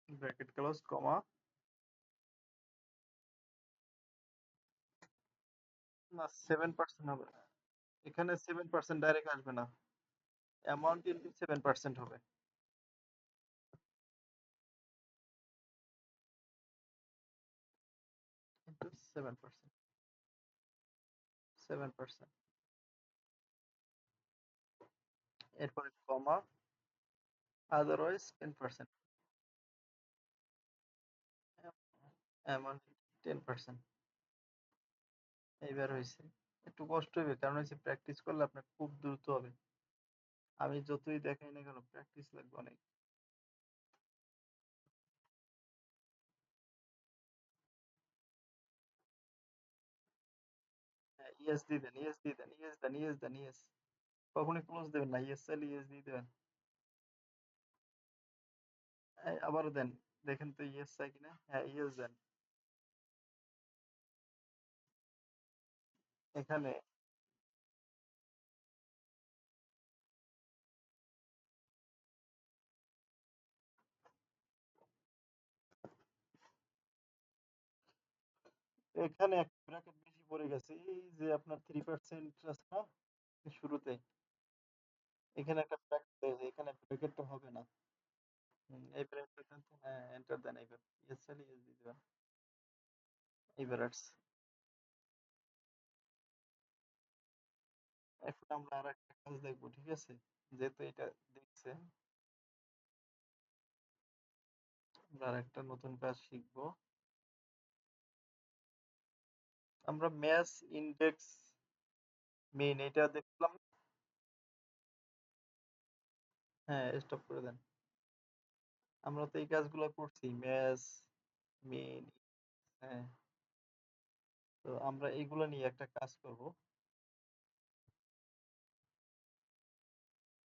ব্র্যাকেট ক্লোজ কমা, না 7% হবে না। এখানে 7% ডাইরেক্ট আসবে না, অ্যামাউন্ট ইনটু 7% হবে। ইনটু 7%, 7%, এরপরে কমা, আদারওয়াইজ 10%, অ্যামাউন্ট 10%। এইবার হয়েছে, একটু কষ্ট হবে কারণ হচ্ছে প্র্যাকটিস করলে আপনার খুব দ্রুত হবে। আমি যতই দেখাই না কেন প্র্যাকটিস লাগবে অনেক। হ্যাঁ, ইয়েস দিয়ে দেন, ইয়েস দিয়ে দেন, ইয়েস দেন, ইয়েস দেন, ইয়েস। কখনই ক্লোজ দেবেন না, ইয়েস চাইলে ইয়েস দিয়ে দেবেন। আবারও দেন, দেখেন তো ইয়েস চাই কিনা। হ্যাঁ, ইয়েস দেন। এখানে এখানে এক ব্র্যাকেট বেশি পড়ে গেছে, এই যে আপনার 3% আছে না শুরুতে, এখানে একটা ব্র্যাকেট, এখানে ব্র্যাকেটটা হবে না। এই ব্র্যাকেটটা, হ্যাঁ এন্টার দেন। এবার ইয়েস চাইলে ইয়েস দিয়ে দেবেন। এবার আসছে। এখন আমরা আর একটা কাজ দেখবো, ঠিক আছে? যেহেতু এটা দেখছে, আমরা আর একটা নতুন কাজ শিখবো। আমরা ম্যাচ ইন্ডেক্স মেইন এটা দেখলাম। হ্যাঁ, স্টপ করে দেন। আমরা তো এই কাজগুলো করছি, ম্যাচ মেইন। হ্যাঁ, তো আমরা এইগুলো নিয়ে একটা কাজ করব।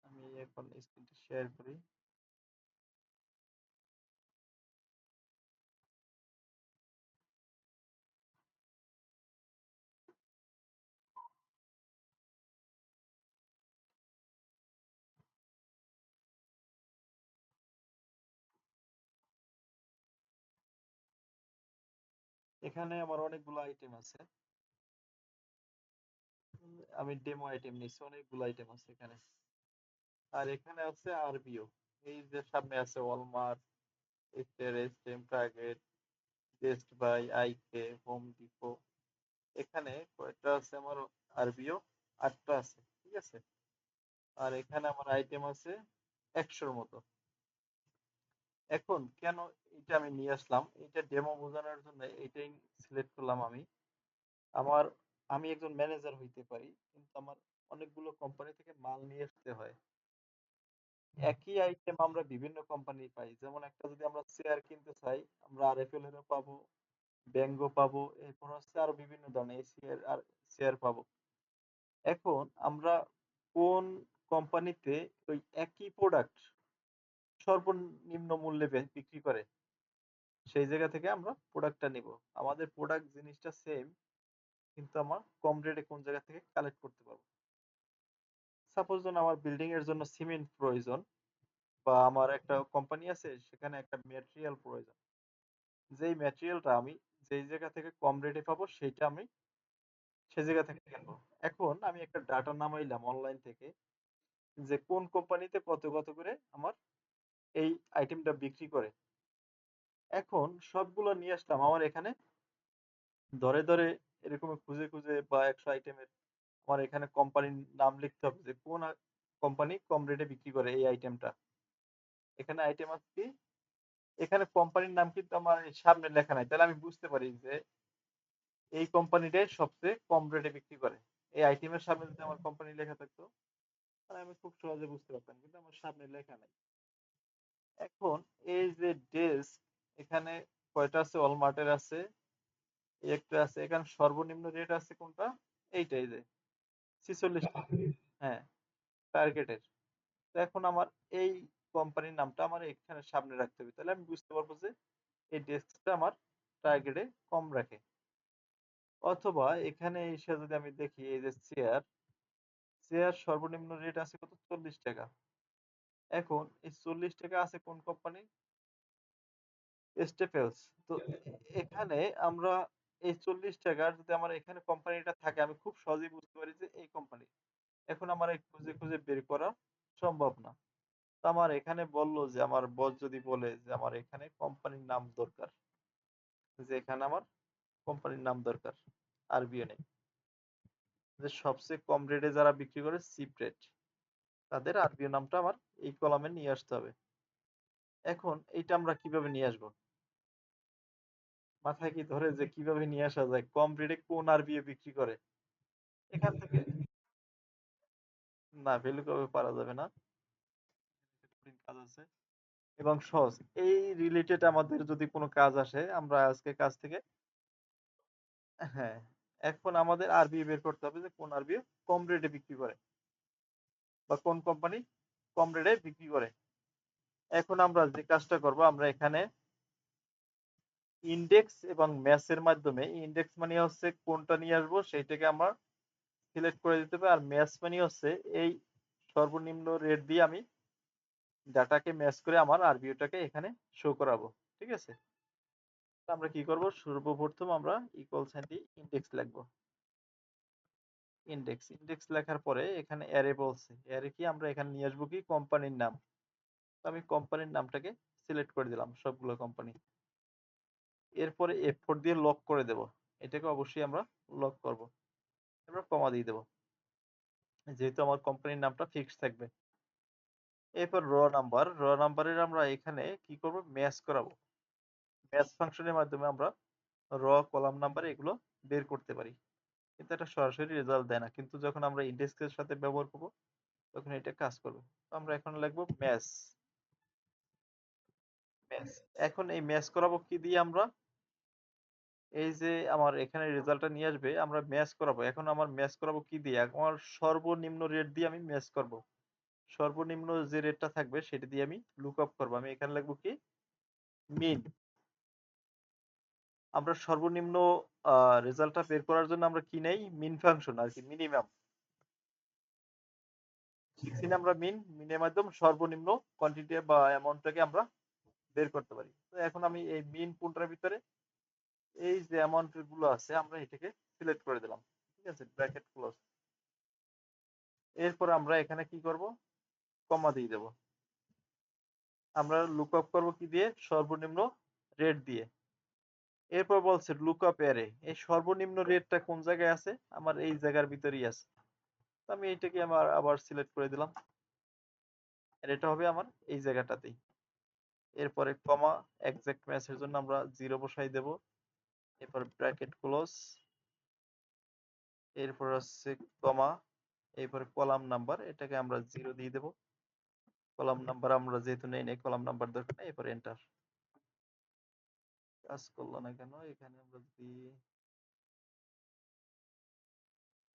আমি এখন স্ক্রিনটা শেয়ার করি। এখানে আমার অনেকগুলো আইটেম আছে। আমি ডেমো আইটেম নিচ্ছি, অনেকগুলো আইটেম আছে এখানে। আর এখানে আছে আরবিও। এই যে সামনে আছে Walmart, SM, Target, Best Buy, IKEA, Home Depot. এখানে কয়টা আছে আমার? আরবিও 8টা আছে, ঠিক আছে। আর এখানে আমার আইটেম আছে 100-র মতো। এখন কেন এটা আমি নিয়ে আসলাম, এটা ডেমো বোঝানোর জন্য এটাই সিলেক্ট করলাম আমি। আমার, আমি একজন ম্যানেজার হইতে পারি, কিন্তু আমার অনেকগুলো কোম্পানি থেকে মাল নিয়ে আসতে হয়। একই আইটেম আমরা বিভিন্ন কোম্পানি পাই, যেমন একটা যদি আমরা চেয়ার কিনতে চাই, আমরা আরএফএল এরও পাবো, ব্যাঙ্গো পাবো, এরপর হচ্ছে আরো বিভিন্ন ধরনের এসিআর আর চেয়ার পাবো। এখন আমরা কোন কোম্পানিতে ওই একই প্রোডাক্ট সর্বনিম্ন মূল্যে বিক্রি করে, সেই জায়গা থেকে আমরা প্রোডাক্টটা নিব। আমাদের প্রোডাক্ট জিনিসটা সেম, কিন্তু আমার কম রেটে কোন জায়গা থেকে কালেক্ট করতে পারবো। সাপোজ ধরুন আমার বিল্ডিং এর জন্য সিমেন্ট প্রয়োজন, বা আমার একটা কোম্পানি আছে সেখানে একটা ম্যাটেরিয়াল প্রয়োজন। যেই ম্যাটেরিয়ালটা আমি যেই জায়গা থেকে কম রেটে পাবো সেইটা আমি সে জায়গা থেকে কিনবো। এখন আমি একটা ডাটা নামাইলাম অনলাইন থেকে, যে কোন কোম্পানিতে কত কত করে আমার এই আইটেমটা বিক্রি করে। এখন সবগুলো নিয়ে আসলাম আমার এখানে, ধরে ধরে এরকম খুঁজে খুঁজে, বা 100 আইটেমের আমার এখানে কোম্পানির নাম লিখতে হবে যে কোন কোম্পানি কম রেটে বিক্রি করে এই আইটেমটা। এখানে আইটেম আছে কি, এখানে কোম্পানির নাম কিন্তু আমার এই সামনে লেখা নাই, তাহলে আমি বুঝতে পারি যে এই কোম্পানিটাই সবচেয়ে কম রেটে বিক্রি করে। এই আইটেমের সামনে যদি আমার কোম্পানি লেখা থাকতো তাহলে আমি খুব সহজে বুঝতে পারতাম, কিন্তু আমার সামনে লেখা নাই। এখন এই যে ডেস্ক, এখানে কয়টা আছে? ওয়ালমার্টের আছে, এই একটা আছে। এখানে সর্বনিম্ন রেট আছে কোনটা? এইটাই, যে 46 টাকা। হ্যাঁ, টার্গেটের। তো এখন আমার এই কোম্পানির নামটা আমার এখানে সামনে রাখতে হবে, তাহলে আমি বুঝতে পারবো যে এই ডেস্কটা আমার টার্গেটে কম রাখে। অথবা এখানে এসে যদি আমি দেখি, এই যে চেয়ার, চেয়ার সর্বনিম্ন রেট আছে কত? 40 টাকা। এখন এই 40 টাকা আছে কোন কোম্পানি? স্টেফেলস। তো এখানে আমরা এই 40 টাকার যদি আমার এখানে কোম্পানিটা থাকে আমি খুব সহজেই বুঝতে পারি যে এই কোম্পানি। এখন আমার এই খুঁজে, খুঁজে বের করা সম্ভব না। তো আমার এখানে বলল যে আমার বস যদি বলে যে আমার এখানে কোম্পানির নাম দরকার। যে এখানে আমার কোম্পানির নাম দরকার। আরবিও নেই। যে সবচেয়ে কম রেটে যারা বিক্রি করে চিপ রেট। তাদের আরবিও নামটা আমার এই কলামে নিয়ে আসতে হবে। এখন এইটা আমরা কিভাবে নিয়ে আসবো? মাথায় কি ধরে যে কিভাবে নিয়ে আসা যায়? কম রেটে কোন আরবিও বিক্রি করে? এখান থেকে না ভ্যালু কপি পারা যাবে না। কঠিন কাজ আছে এবং সহজ। এই রিলেটেড আমাদের যদি কোনো কাজ আসে আমরা আজকে কাজ থেকে হ্যাঁ, এখন আমাদের আরবি বের করতে হবে যে কোন আরবি কম রেটে বিক্রি করে বা কোন কোম্পানি কম রেটে বিক্রি করে। এখন আমরা যে কাজটা করব আমরা এখানে ইনডেক্স এবং ম্যাচের মাধ্যমে ইনডেক্স মানে হচ্ছে কোনটা নিয়ে আসবো সেইটাকে আমরা সিলেক্ট করে দিতে হবে আর ম্যাচ মানে হচ্ছে এই সর্বনিম্ন রেট দিয়ে আমি ডাটাকে ম্যাচ করে আমার আরবিওটাকে এখানে শো করাবো। ঠিক আছে? আমরা কি করব সর্বপ্রথম আমরা ইকুয়াল সাইন দিয়ে ইনডেক্স লিখবো। ইনডেক্স লেখার পরে এখানে অ্যারে বলছে অ্যারে কি আমরা এখানে নিয়ে আসবো কি কোম্পানির নাম। তো আমি কোম্পানির নামটাকে সিলেক্ট করে দিলাম সবগুলো কোম্পানি। এরপরে F4 দিয়ে লক করে দেব। এটাকে অবশ্যই আমরা লক করব। এবার কমা দিয়ে দেব। যেহেতু আমার কোম্পানির নামটা ফিক্সড থাকবে। এরপর র নাম্বারের আমরা এখানে কি করব ম্যাচ করাবো। ম্যাচ ফাংশনের মাধ্যমে আমরা র কলাম নাম্বার এগুলো বের করতে পারি। কিন্তু এটা সরাসরি রেজাল্ট দেয় না। কিন্তু যখন আমরা ইনডেক্সের সাথে ব্যবহার করব তখন এটা কাজ করবে। তো আমরা এখন লিখব ম্যাচ। ম্যাচ। এখন এই ম্যাচ করাবো কি দিয়ে আমরা? এই যে আমার এখানে রেজাল্টটা নিয়ে আসবে আমরা ম্যাচ করাবো। এখন আমার ম্যাচ করাবো কি দিয়ে? আমার সর্বনিম্ন রেট দিয়ে আমি ম্যাচ করব। সর্বনিম্ন যে রেটটা থাকবে সেটা দিয়ে আমি লুক আপ করবো। আমি এখানে লিখবো কি মিন। আমরা সর্বনিম্ন রেজাল্টটা বের করার জন্য আমরা কি নেই মিন ফাংশন আর কি মিনিমাম। লিখছি না আমরা মিনের মাধ্যমে সর্বনিম্ন কোয়ান্টিটি বা অ্যামাউন্টটাকে আমরা বের করতে পারি। তো এখন আমি এই মিন কোনটার ভিতরে এই যে অ্যামাউন্ট গুলো আছে আমরা এটাকে সিলেক্ট করে দিলাম। ঠিক আছে ব্র্যাকেট ক্লোজ। এরপর আমরা এখানে কি করব কমা দিয়ে দেব। আমরা লুক আপ করবো কি দিয়ে সর্বনিম্ন রেট দিয়ে। এরপর বলছে লুক আপ অ্যারে এই সর্বনিম্ন রেটটা কোন জায়গায় আছে আমার এই জায়গার ভিতরেই আছে। তো আমি এইটাকে আমার আবার সিলেক্ট করে দিলাম। আর এটা হবে আমার এই জায়গাটাতেই। এরপরে কমা এক্সাক্ট ম্যাচের জন্য আমরা 0 বসাই দেব। এরপর ব্র্যাকেট ক্লোজ। এরপর হচ্ছে কমা এরপরে কলাম নাম্বার এটাকে আমরা 0 দিয়ে দেব। কলাম নাম্বার আমরা যেহেতু নেই নাই কলাম নাম্বার দরকার নেই। এরপর এন্টার। কাজ করলো না কেন? এখানে আমরা যদি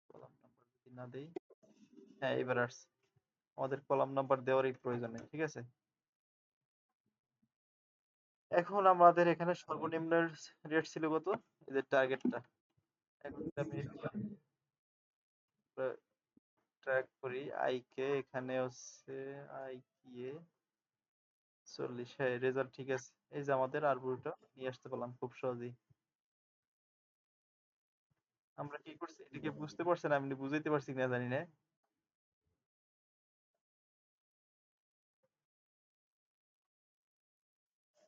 কলাম নাম্বার যদি না দেই হ্যাঁ এবার আসছে। আমাদের কলাম নাম্বার দেওয়ারই প্রয়োজন নেই। ঠিক আছে? এখন আমাদের এখানে সর্বনিম্ন রেট ছিল কত? এই যে টার্গেটটা। এখন যদি আমি ট্র্যাক করি আই কে এখানে হচ্ছে আই কি 40 হ্যাঁ রেজাল্ট ঠিক আছে। এই যে আমাদের আরবিটা নিয়ে আসতে পারলাম খুব সহজেই। আমরা কি করছি এটাকে বুঝতে পারছেন আমি বুঝাইতে পারছি কিনা জানি না।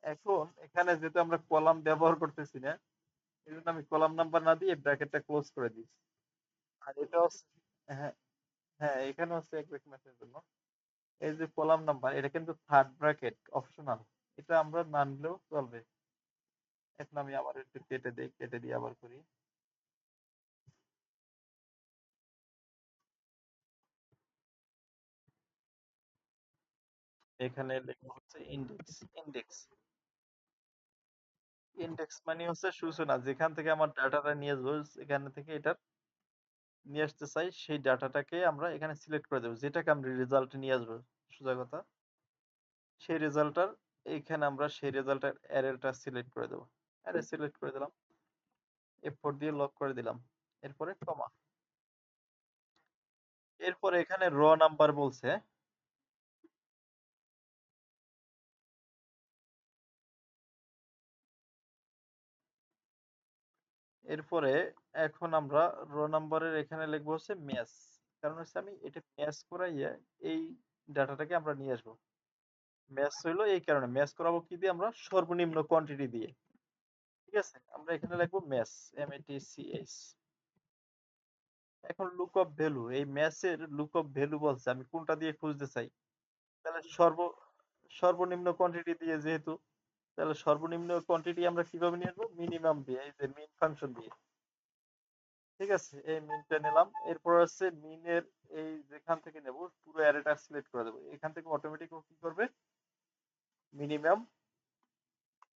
এখন এখানে যেহেতু আমরা কলাম ব্যবহার করতেছি না এই জন্য আমি কলাম নাম্বার না দিয়ে ব্র্যাকেটটা ক্লোজ করে দিচ্ছি। আর এটা হচ্ছে হ্যাঁ হ্যাঁ এখানে হচ্ছে এক্সাক্ট ম্যাচের জন্য এই যে কলাম নাম্বার এটা কিন্তু থার্ড ব্র্যাকেট অপশনাল। এটা আমরা না নিলেও চলবে। এখন আমি আবার একটু কেটে দেই কেটে দিয়ে আবার করি। এখানে লেখা হচ্ছে ইনডেক্স। ইনডেক্স ইনডেক্স মানে হচ্ছে সূচনা যেখান থেকে আমার ডাটাটা নিয়ে আসবো এখান থেকে এটা নিয়ে আসতে চাই সেই ডাটাটাকে আমরা এখানে সিলেক্ট করে দেবো যেটাকে আমরা রেজাল্ট নিয়ে আসবো সোজা কথা। সেই রেজাল্টটার এইখানে আমরা সেই রেজাল্টের অ্যারেটা সিলেক্ট করে দেবো। অ্যারে সিলেক্ট করে দিলাম। F4 দিয়ে লক করে দিলাম। এরপরে কমা। এরপরে এখানে র নাম্বার বলছে এরপরে এখন আমরা রো নাম্বারের এখানে লিখবো হচ্ছে ম্যাচ। কারণ হচ্ছে আমি এটা ম্যাচ করাইয়া এই ডাটাটাকে আমরা নিয়ে আসবো। ম্যাচ হইলো এই কারণে ম্যাচ করাবো কি দিয়ে আমরা সর্বনিম্ন কোয়ান্টিটি দিয়ে। ঠিক আছে, আমরা এখানে লিখবো ম্যাচ, MATCH। এখন লুক অফ ভ্যালু, এই ম্যাচের লুক অফ ভ্যালু বলছে আমি কোনটা দিয়ে খুঁজতে চাই। তাহলে সর্বনিম্ন কোয়ান্টিটি দিয়ে যেহেতু, তাহলে সর্বনিম্ন কোয়ান্টিটি আমরা কিভাবে নিয়ে আসবো, মিনিমাম দিয়ে, এই যে মিন ফাংশন দিয়ে। ঠিক আছে, এই মিনটা নিলাম। এরপর হচ্ছে মিনের এই যেখান থেকে নেব পুরো অ্যারেটা সিলেক্ট করে দেবো, এখান থেকে অটোমেটিক কি করবে, মিনিমাম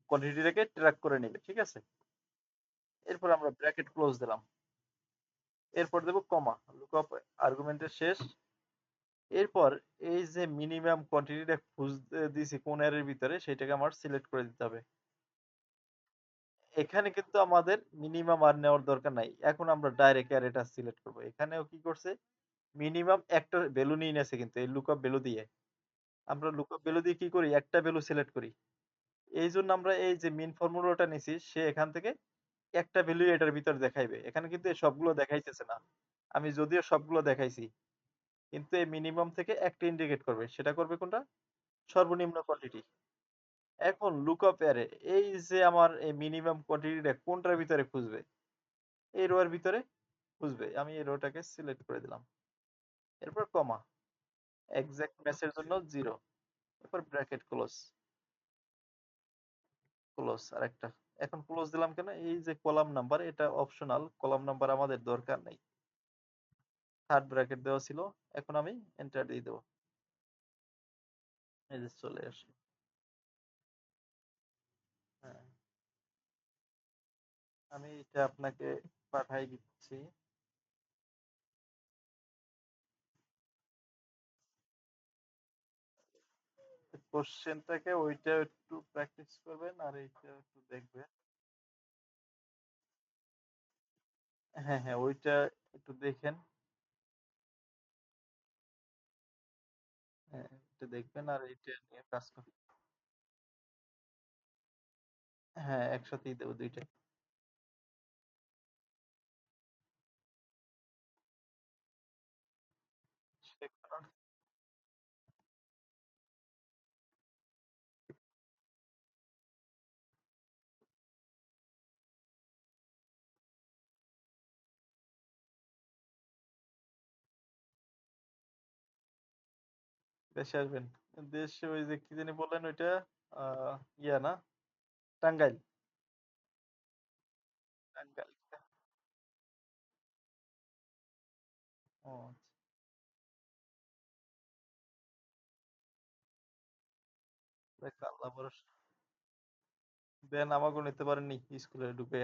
কোয়ান্টিটিটাকে ট্র্যাক করে নেবে। ঠিক আছে, এরপর আমরা ব্র্যাকেট ক্লোজ দিলাম। এরপর দেবো কমা, লুকআপ আর্গুমেন্টের শেষ। এরপর এই যে মিনিমাম কোয়ান্টিটিটা খুঁজতে দিছি কোন অ্যারের ভিতরে, সেটাকে আমার সিলেক্ট করে দিতে হবে। এখানে কিন্তু আমাদের মিনিমাম আর নেওয়ার দরকার নাই, এখন আমরা ডাইরেক্ট অ্যারেটা সিলেক্ট করব। এখানেও কি করছে, মিনিমাম একটা ভ্যালু নিয়ে নেছে, কিন্তু এই লুকআপ ভ্যালু দিয়ে আমরা লুকআপ ভ্যালু দিয়ে কি করি, একটা ভ্যালু সিলেক্ট করি। এই জন্য আমরা এই যে মিন ফর্মুলাটা নিছি, সে এখান থেকে একটা ভ্যালু এটার ভিতর দেখাইবে। এখানে কিন্তু এই সবগুলো দেখাইতেছে না, আমি যদিও সবগুলো দেখাইছি, কিন্তু এই মিনিমাম থেকে একটা ইন্ডিকেট করবে। সেটা করবে কোনটা, সর্বনিম্ন কোয়ান্টিটি। এখন লুকআপ অ্যারে, এই যে আমার এই মিনিমাম কোয়ান্টিটিটা কোনটার ভিতরে খুঁজবে, এই রো এর ভিতরে খুঁজবে। আমি এই রোটাকে সিলেক্ট করে দিলাম। এরপর কমা, এক্সাক্ট ম্যাচের জন্য 0। এরপর ব্র্যাকেট ক্লোজ, ক্লোজ আরেকটা। এখন ক্লোজ দিলাম কেন, এই যে কলাম নাম্বার এটা অপশনাল, কলাম নাম্বার আমাদের দরকার নেই। থার্ড ব্র্যাকেট দেওয়া ছিল, এখন আমি এন্টার দিয়ে দেবো। এই যে চলে আসে। হ্যাঁ, আমি এটা আপনাকে পাঠাই দিচ্ছি। কোশ্চেনটাকে ওইটা একটু প্র্যাকটিস করবেন আর এইটা একটু দেখবেন। হ্যাঁ হ্যাঁ, ওইটা একটু দেখেন। হ্যাঁ, এটা দেখবেন আর এইটা নিয়ে কাজ করবেন। হ্যাঁ, একসাথেই দেবো দুইটা। সে কারণে দেশে আসবেন। দেশে ওই যে কি জানি বললেন ওইটা, ইয়া না, টাঙ্গাইল। টাঙ্গাইল। ও আচ্ছা, দেখ আল্লাহ ভরসা। দেন আমাকেও নিতে পারেননি স্কুলে ঢুকে।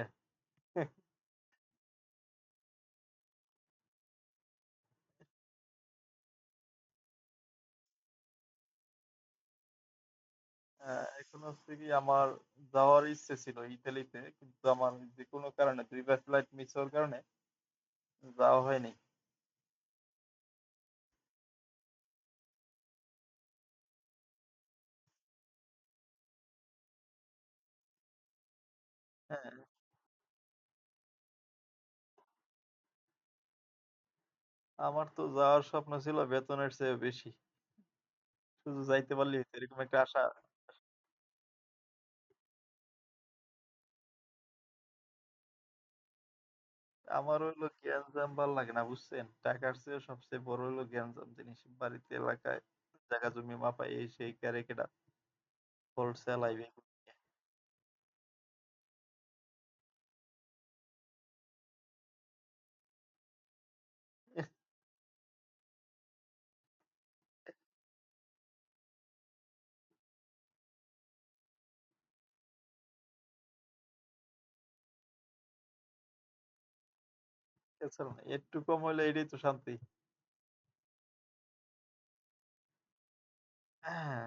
এখন হচ্ছে কি, আমার যাওয়ার ইচ্ছে ছিল ইতালিতে, কিন্তু আমার যে কোনো কারণে দুইবার ফ্লাইট মিস হওয়ার কারণে যাওয়া হয়নি। হ্যাঁ, আমার তো যাওয়ার স্বপ্ন ছিল বেতনের চেয়ে বেশি, শুধু যাইতে পারলি হইতো, এরকম একটা আশা। আমার হইলো গ্যাঞ্জাম ভাল লাগে না, বুঝছেন, টাকার চেয়ে সবচেয়ে বড় হইলো গ্যাঞ্জাম জিনিস। বাড়িতে এলাকায় জায়গা জমি মাপাই এই সেই ক্যারে কেডা হোলসেল আইবে। এছাড়া না, একটু কম হইলে এটাই তো শান্তি। হ্যাঁ,